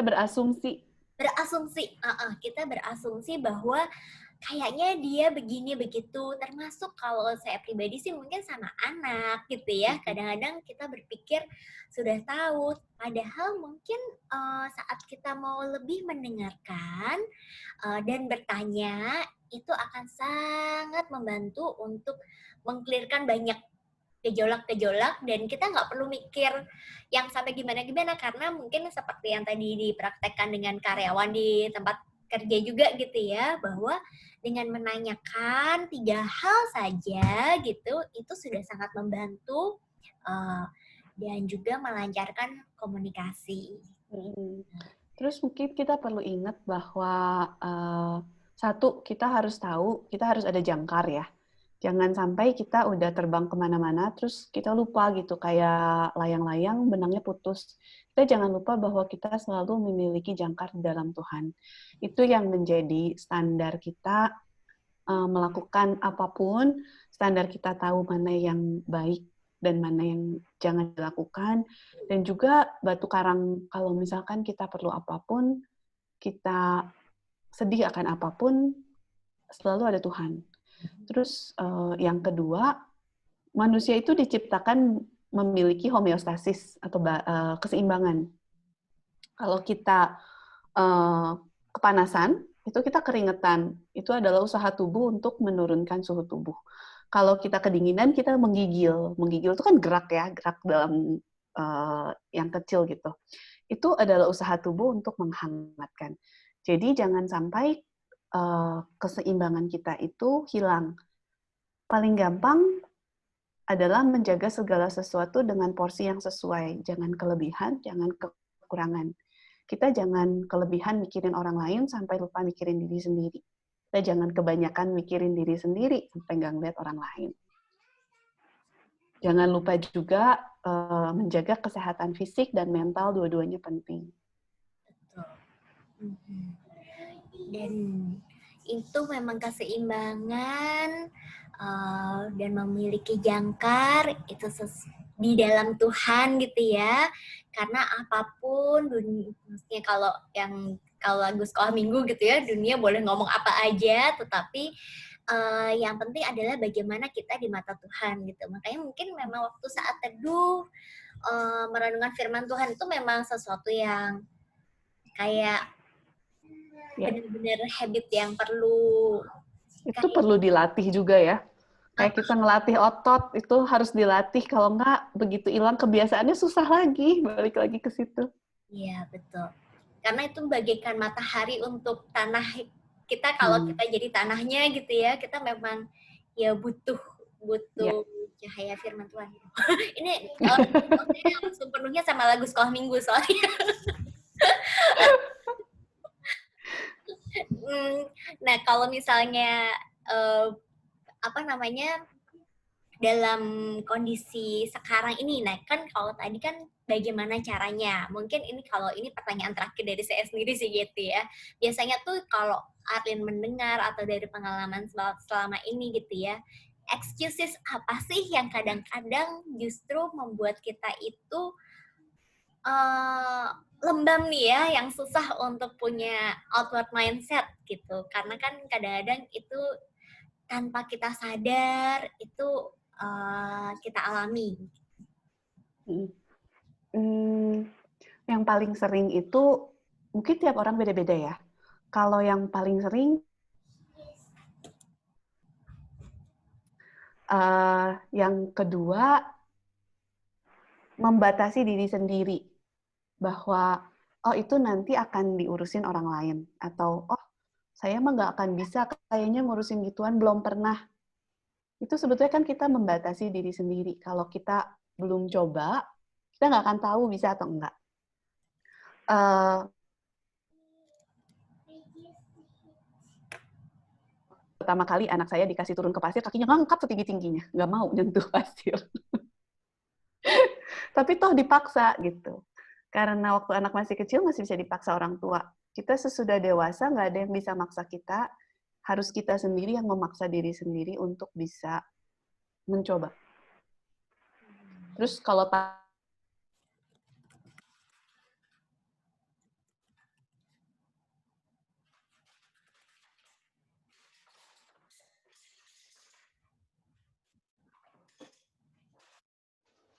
berasumsi. Kita berasumsi bahwa kayaknya dia begini begitu, termasuk kalau saya pribadi sih mungkin sama anak gitu ya, kadang-kadang kita berpikir sudah tahu, padahal mungkin saat kita mau lebih mendengarkan dan bertanya, itu akan sangat membantu untuk meng-clearkan banyak gejolak-gejolak, dan kita nggak perlu mikir yang sampai gimana-gimana, karena mungkin seperti yang tadi dipraktekkan dengan karyawan di tempat kerja juga gitu ya, bahwa dengan menanyakan 3 hal saja gitu, itu sudah sangat membantu dan juga melancarkan komunikasi. Terus mungkin kita perlu ingat bahwa satu, kita harus tahu, kita harus ada jangkar ya. Jangan sampai kita udah terbang kemana-mana, terus kita lupa gitu, kayak layang-layang, benangnya putus. Kita jangan lupa bahwa kita selalu memiliki jangkar di dalam Tuhan. Itu yang menjadi standar kita melakukan apapun, standar kita tahu mana yang baik dan mana yang jangan dilakukan. Dan juga batu karang, kalau misalkan kita perlu apapun, kita sedih akan apapun, selalu ada Tuhan. Terus yang kedua, manusia itu diciptakan memiliki homeostasis atau keseimbangan. Kalau kita kepanasan, itu kita keringetan. Itu adalah usaha tubuh untuk menurunkan suhu tubuh. Kalau kita kedinginan, kita menggigil. Menggigil itu kan gerak ya, gerak dalam yang kecil gitu. Itu adalah usaha tubuh untuk menghangatkan. Jadi jangan sampai keseimbangan kita itu hilang. Paling gampang adalah menjaga segala sesuatu dengan porsi yang sesuai. Jangan kelebihan, jangan kekurangan. Kita jangan kelebihan mikirin orang lain sampai lupa mikirin diri sendiri. Kita jangan kebanyakan mikirin diri sendiri sampai nggak ngeliat orang lain. Jangan lupa juga menjaga kesehatan fisik dan mental, dua-duanya penting. Betul. Dan itu memang keseimbangan dan memiliki jangkar itu di dalam Tuhan gitu ya, karena apapun maksudnya kalau lagu sekolah minggu gitu ya, dunia boleh ngomong apa aja, tetapi yang penting adalah bagaimana kita di mata Tuhan gitu. Makanya mungkin memang waktu saat teduh merenungkan firman Tuhan itu memang sesuatu yang kayak benar-benar habit yang perlu dilatih juga ya. Kayak kita ngelatih otot, itu harus dilatih. Kalau nggak, begitu hilang kebiasaannya susah lagi, balik lagi ke situ. Iya, betul. Karena itu bagaikan matahari untuk tanah kita, kalau kita jadi tanahnya gitu ya, kita memang ya butuh cahaya firman Tuhan. Ini saya langsung penuhnya sama lagu sekolah minggu soalnya. Nah, kalau misalnya dalam kondisi sekarang ini, nah kan kalau tadi kan bagaimana caranya? Mungkin ini kalau ini pertanyaan terakhir dari saya sendiri sih gitu ya. Biasanya tuh kalau Arlin mendengar atau dari pengalaman selama ini gitu ya, excuses apa sih yang kadang-kadang justru membuat kita itu lembam nih ya, yang susah untuk punya outward mindset gitu. Karena kan kadang-kadang itu tanpa kita sadar itu kita alami. Yang paling sering itu mungkin tiap orang beda-beda ya. Kalau yang paling sering yang kedua, membatasi diri sendiri bahwa oh itu nanti akan diurusin orang lain, atau oh saya mah nggak akan bisa kayaknya ngurusin gituan, belum pernah. Itu sebetulnya kan kita membatasi diri sendiri. Kalau kita belum coba, kita nggak akan tahu bisa atau enggak. Pertama kali anak saya dikasih turun ke pasir, kakinya ngangkat setinggi-tingginya, nggak mau nyentuh pasir. Tapi toh dipaksa gitu. Karena waktu anak masih kecil masih bisa dipaksa orang tua. Kita sesudah dewasa nggak ada yang bisa maksa kita, harus kita sendiri yang memaksa diri sendiri untuk bisa mencoba. Terus kalau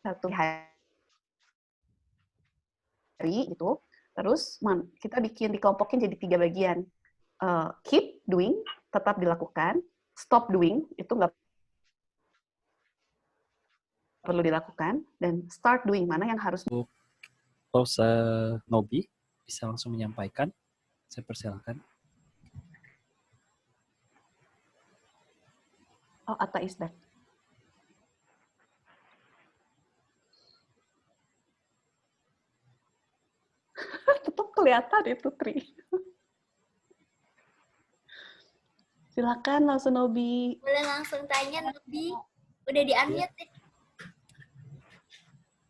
satu hari itu, terus kita dikelompokin jadi 3 bagian. Keep doing, tetap dilakukan. Stop doing, itu nggak perlu dilakukan. Dan start doing, mana yang harus. Terus Nobi bisa langsung menyampaikan. Saya persilakan. Oh, Atta is back. Tetap kelihatan itu, Tri. Silakan langsung Nobi. Boleh langsung tanya, Nobi. Udah di-unmute deh.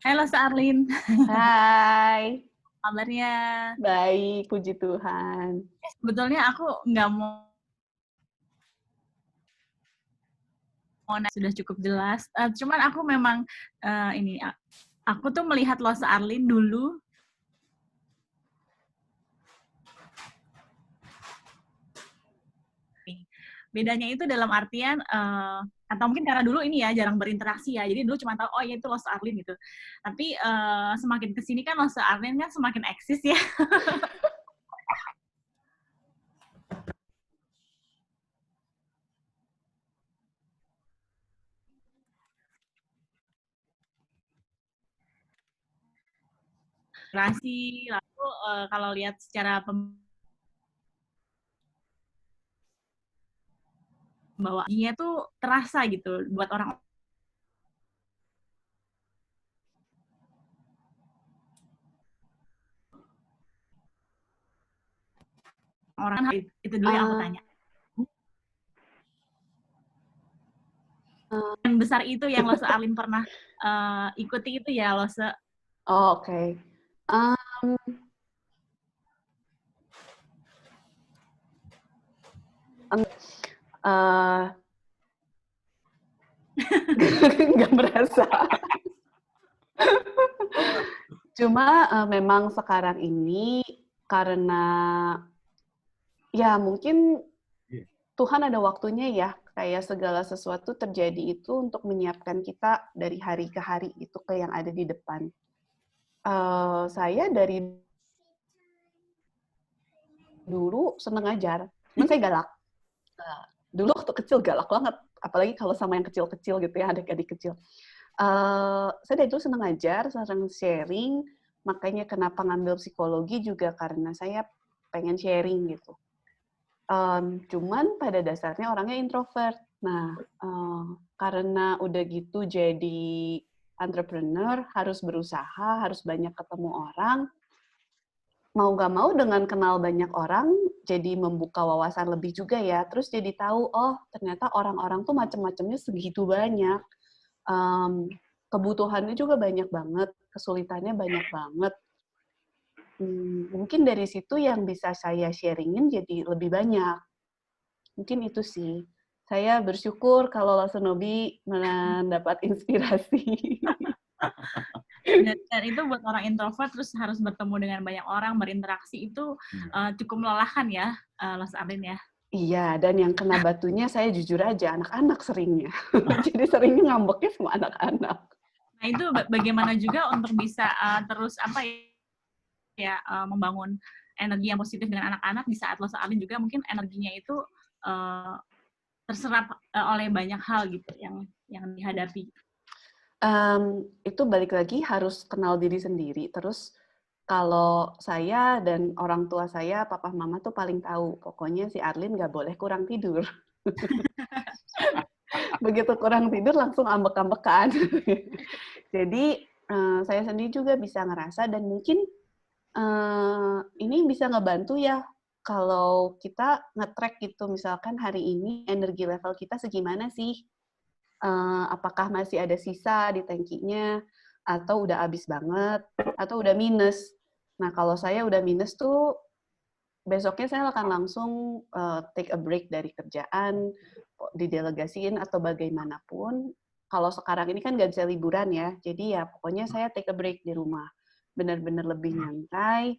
Halo, Arlin. Hai. Kabarnya? Baik, puji Tuhan. Sebetulnya aku nggak mau sudah cukup jelas. Cuman aku memang aku tuh melihat Losa Arlin dulu bedanya itu dalam artian atau mungkin karena dulu ini ya jarang berinteraksi ya, jadi dulu cuma tahu oh ya itu Losa Arlin gitu. Tapi semakin kesini kan Losa Arlin kan semakin eksis ya. Lalu kalau lihat secara pembawaannya tuh terasa gitu buat orang itu dulu yang aku tanya. Yang besar itu yang Losa Arlin pernah ikuti itu ya Losa. Oh, oke. Nggak merasa. Cuma memang sekarang ini karena ya mungkin Tuhan ada waktunya ya, kayak segala sesuatu terjadi itu untuk menyiapkan kita dari hari ke hari itu ke yang ada di depan. Saya dari dulu seneng ngajar, cuman saya galak. Dulu waktu kecil galak banget, apalagi kalau sama yang kecil-kecil gitu ya, adik-adik kecil. Saya dari dulu seneng ngajar, sering sharing, makanya kenapa ngambil psikologi juga karena saya pengen sharing gitu. Cuman pada dasarnya orangnya introvert. Nah, karena udah gitu jadi entrepreneur, harus berusaha, harus banyak ketemu orang, mau nggak mau dengan kenal banyak orang, jadi membuka wawasan lebih juga ya. Terus jadi tahu, oh ternyata orang-orang tuh macam-macamnya segitu banyak. Kebutuhannya juga banyak banget, kesulitannya banyak banget. Mungkin dari situ yang bisa saya sharingin jadi lebih banyak. Mungkin itu sih. Saya bersyukur kalau langsung Nobi mendapat inspirasi. Dan itu buat orang introvert terus harus bertemu dengan banyak orang, berinteraksi itu cukup melelahkan ya, Losa Arlin ya. Iya, dan yang kena batunya saya jujur aja, anak-anak seringnya. Jadi seringnya ngambeknya sama anak-anak. Nah itu bagaimana juga untuk bisa terus ya membangun energi yang positif dengan anak-anak di saat lo Arlin juga mungkin energinya itu terserap oleh banyak hal gitu yang dihadapi. Itu balik lagi harus kenal diri sendiri. Terus kalau saya dan orang tua saya, papa mama tuh paling tahu. Pokoknya si Arlin nggak boleh kurang tidur. Begitu kurang tidur langsung ambek-ambekan. Jadi saya sendiri juga bisa ngerasa dan mungkin ini bisa ngebantu ya kalau kita nge-track gitu, misalkan hari ini energi level kita segimana sih? Apakah masih ada sisa di tangkinya, atau udah habis banget, atau udah minus. Nah, kalau saya udah minus tuh, besoknya saya akan langsung take a break dari kerjaan, didelegasiin atau bagaimanapun. Kalau sekarang ini kan nggak bisa liburan ya, jadi ya pokoknya saya take a break di rumah. Benar-benar lebih nyantai,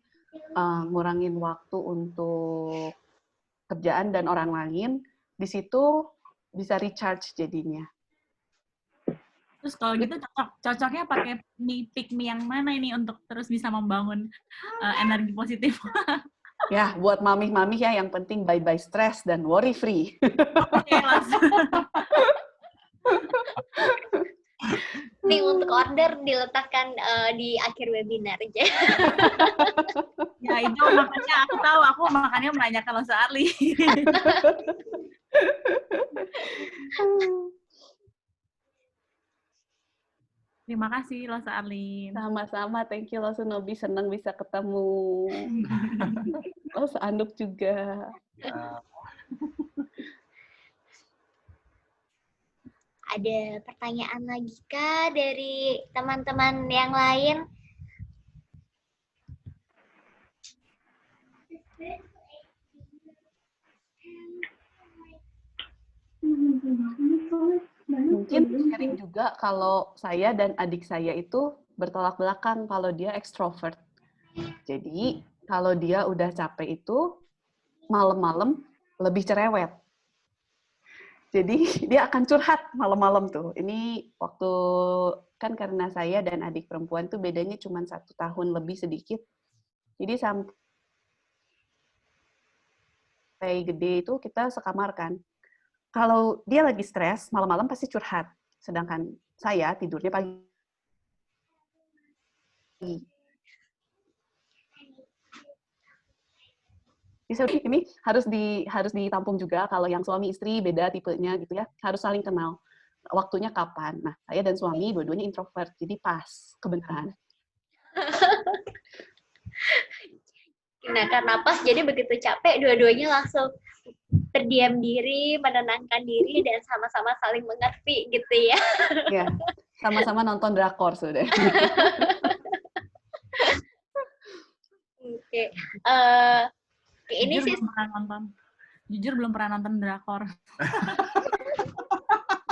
ngurangin waktu untuk kerjaan dan orang lain, di situ bisa recharge jadinya. Terus kalau gitu cocoknya pakai pick me yang mana ini untuk terus bisa membangun energi positif? Ya, buat mami-mami ya yang penting bye-bye stress dan worry free. Oke, langsung. Link untuk order diletakkan di akhir webinar aja. Ya itu makanya aku tahu, aku makanya menanyakan Lo Arlin. Terima kasih Lo Arlin. Sama-sama, thank you Lo Nobi, senang bisa ketemu. Lo Anduk juga. Ada pertanyaan lagi kah dari teman-teman yang lain? Mungkin sharing juga kalau saya dan adik saya itu bertolak belakang kalau dia ekstrovert. Jadi kalau dia udah capek itu malam-malam lebih cerewet. Jadi dia akan curhat malam-malam tuh. Ini waktu kan karena saya dan adik perempuan tuh bedanya cuma 1 tahun lebih sedikit. Jadi sampai gede itu kita sekamar kan. Kalau dia lagi stres, malam-malam pasti curhat. Sedangkan saya tidurnya pagi. Ini harus ditampung juga kalau yang suami istri beda tipenya gitu ya, harus saling kenal waktunya kapan. Nah, saya dan suami dua-duanya introvert, jadi pas kebenaran. Nah, karena pas jadi begitu capek dua-duanya langsung berdiam diri, menenangkan diri dan sama-sama saling mengerti gitu ya. Ya, sama-sama nonton drakor sudah. Oke. Ini sih jujur belum pernah nonton drakor.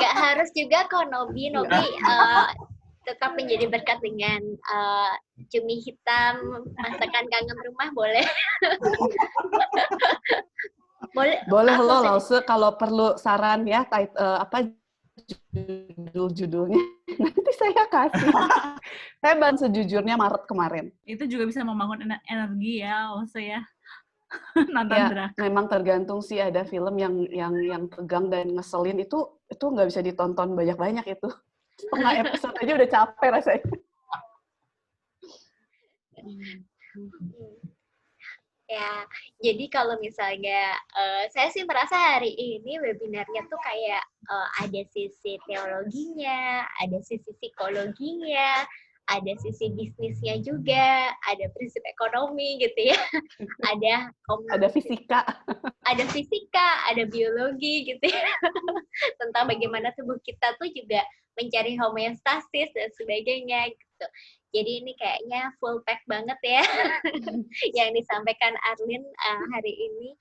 Gak harus juga kok Nobi tetap menjadi berkat dengan cumi hitam, masakan kangen rumah boleh. Boleh lo Lause kalau perlu saran ya judul-judulnya nanti saya kasih. Saya bantu sejujurnya Maret kemarin. Itu juga bisa membangun energi ya, Lause ya. Nonton ya, drakor. Memang tergantung sih, ada film yang tegang dan ngeselin itu nggak bisa ditonton banyak-banyak itu. Setengah episode aja udah capek rasanya. Ya, jadi kalau misalnya saya sih merasa hari ini webinarnya tuh kayak ada sisi teologinya, ada sisi psikologinya, ada sisi bisnisnya juga, ada prinsip ekonomi gitu ya, ada fisika, ada biologi gitu ya, tentang bagaimana tubuh kita tuh juga mencari homeostasis dan sebagainya gitu. Jadi ini kayaknya full pack banget ya yang disampaikan Arlin hari ini.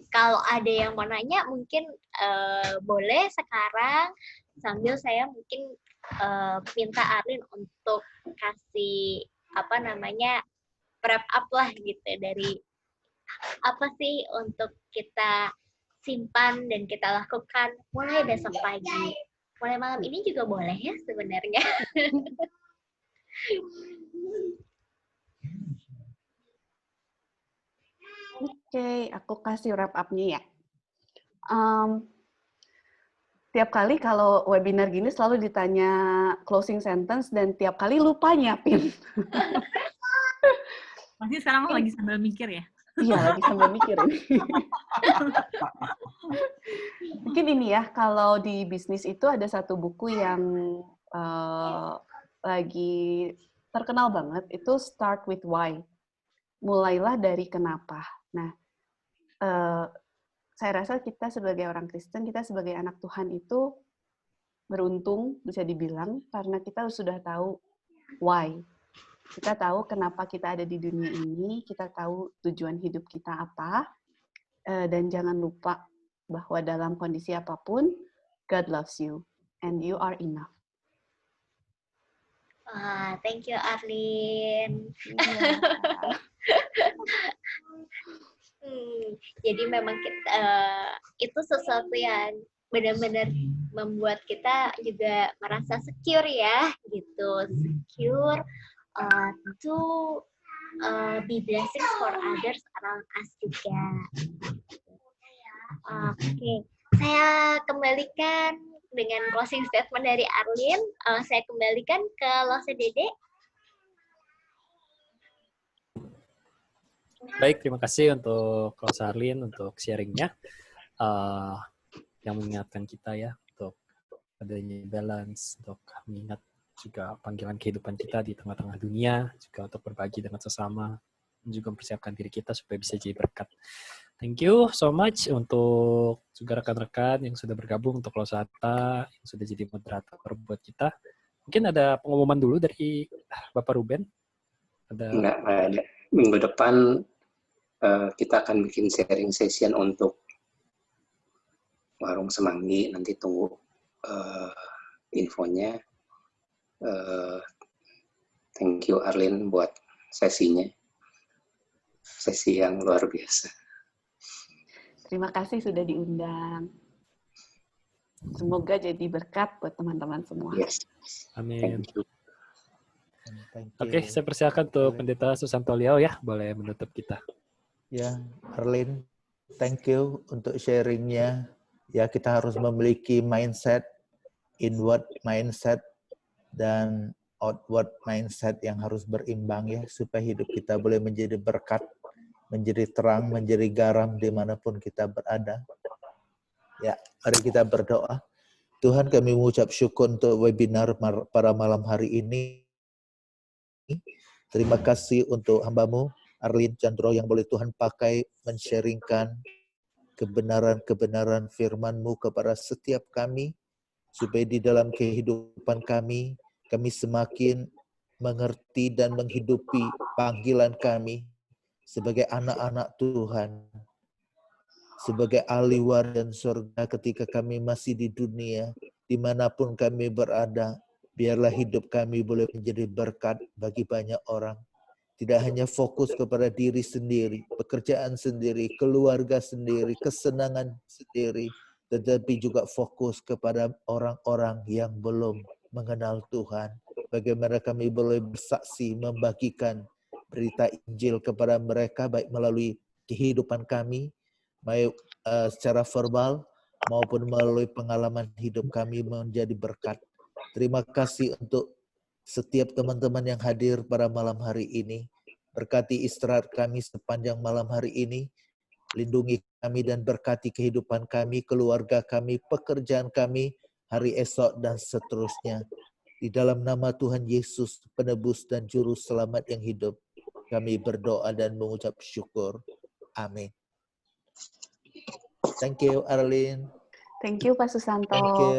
Kalau ada yang mau nanya mungkin boleh sekarang, sambil saya mungkin minta Arlin untuk kasih prep up lah gitu dari apa sih untuk kita simpan dan kita lakukan mulai besok pagi. Mulai malam ini juga boleh ya sebenarnya. Oke, aku kasih wrap up-nya ya. Tiap kali kalau webinar gini selalu ditanya closing sentence dan tiap kali lupa nyiapin. Pasti sekarang lagi sambil mikir ya? Iya, lagi sambil mikir ini. Mungkin ini ya, kalau di bisnis itu ada satu buku yang lagi terkenal banget, itu Start with Why. Mulailah dari kenapa. Nah, saya rasa kita sebagai orang Kristen, kita sebagai anak Tuhan itu beruntung, bisa dibilang, karena kita sudah tahu why. Kita tahu kenapa kita ada di dunia ini, kita tahu tujuan hidup kita apa, dan jangan lupa bahwa dalam kondisi apapun, God loves you, and you are enough. Wah, thank you Arlin. Jadi memang kita, itu sesuatu yang benar-benar membuat kita juga merasa secure ya, gitu. Secure to be blessings for others around us juga. Oke, saya kembalikan dengan closing statement dari Arlin. Saya kembalikan ke Lose Dede. Baik, terima kasih untuk Lose Arlin untuk sharingnya, yang mengingatkan kita ya untuk adanya balance, untuk mengingat juga panggilan kehidupan kita di tengah-tengah dunia, juga untuk berbagi dengan sesama, dan juga mempersiapkan diri kita supaya bisa jadi berkat. Thank you so much untuk juga rekan-rekan yang sudah bergabung, untuk Lose Atta yang sudah jadi moderator buat kita. Mungkin ada pengumuman dulu dari Bapak Ruben? Enggak ada. Minggu depan kita akan bikin sharing session untuk Warung Semanggi. Nanti tunggu infonya. Thank you Arlin buat sesinya. Sesi yang luar biasa. Terima kasih sudah diundang. Semoga jadi berkat buat teman-teman semua. Yes. Amin. Thank you. Oke, saya persilakan untuk Pendeta Susanto Liao ya, boleh menutup kita. Ya, Arlin, thank you untuk sharingnya. Ya, kita harus memiliki mindset, inward mindset, dan outward mindset yang harus berimbang ya, supaya hidup kita boleh menjadi berkat, menjadi terang, menjadi garam dimanapun kita berada. Ya, mari kita berdoa. Tuhan, kami mengucap syukur untuk webinar pada malam hari ini. Terima kasih untuk hamba-Mu, Arlin Chandro, yang boleh Tuhan pakai men-sharingkan kebenaran-kebenaran firman-Mu kepada setiap kami, supaya di dalam kehidupan kami semakin mengerti dan menghidupi panggilan kami sebagai anak-anak Tuhan, sebagai ahli waris surga ketika kami masih di dunia, dimanapun kami berada. Biarlah hidup kami boleh menjadi berkat bagi banyak orang. Tidak hanya fokus kepada diri sendiri, pekerjaan sendiri, keluarga sendiri, kesenangan sendiri, tetapi juga fokus kepada orang-orang yang belum mengenal Tuhan. Bagaimana kami boleh bersaksi, membagikan berita Injil kepada mereka, baik melalui kehidupan kami, baik secara verbal, maupun melalui pengalaman hidup kami menjadi berkat. Terima kasih untuk setiap teman-teman yang hadir pada malam hari ini. Berkati istirahat kami sepanjang malam hari ini. Lindungi kami dan berkati kehidupan kami, keluarga kami, pekerjaan kami, hari esok dan seterusnya. Di dalam nama Tuhan Yesus, penebus dan juru selamat yang hidup, kami berdoa dan mengucap syukur. Amin. Thank you, Arlin. Thank you, Pak Susanto. Thank you.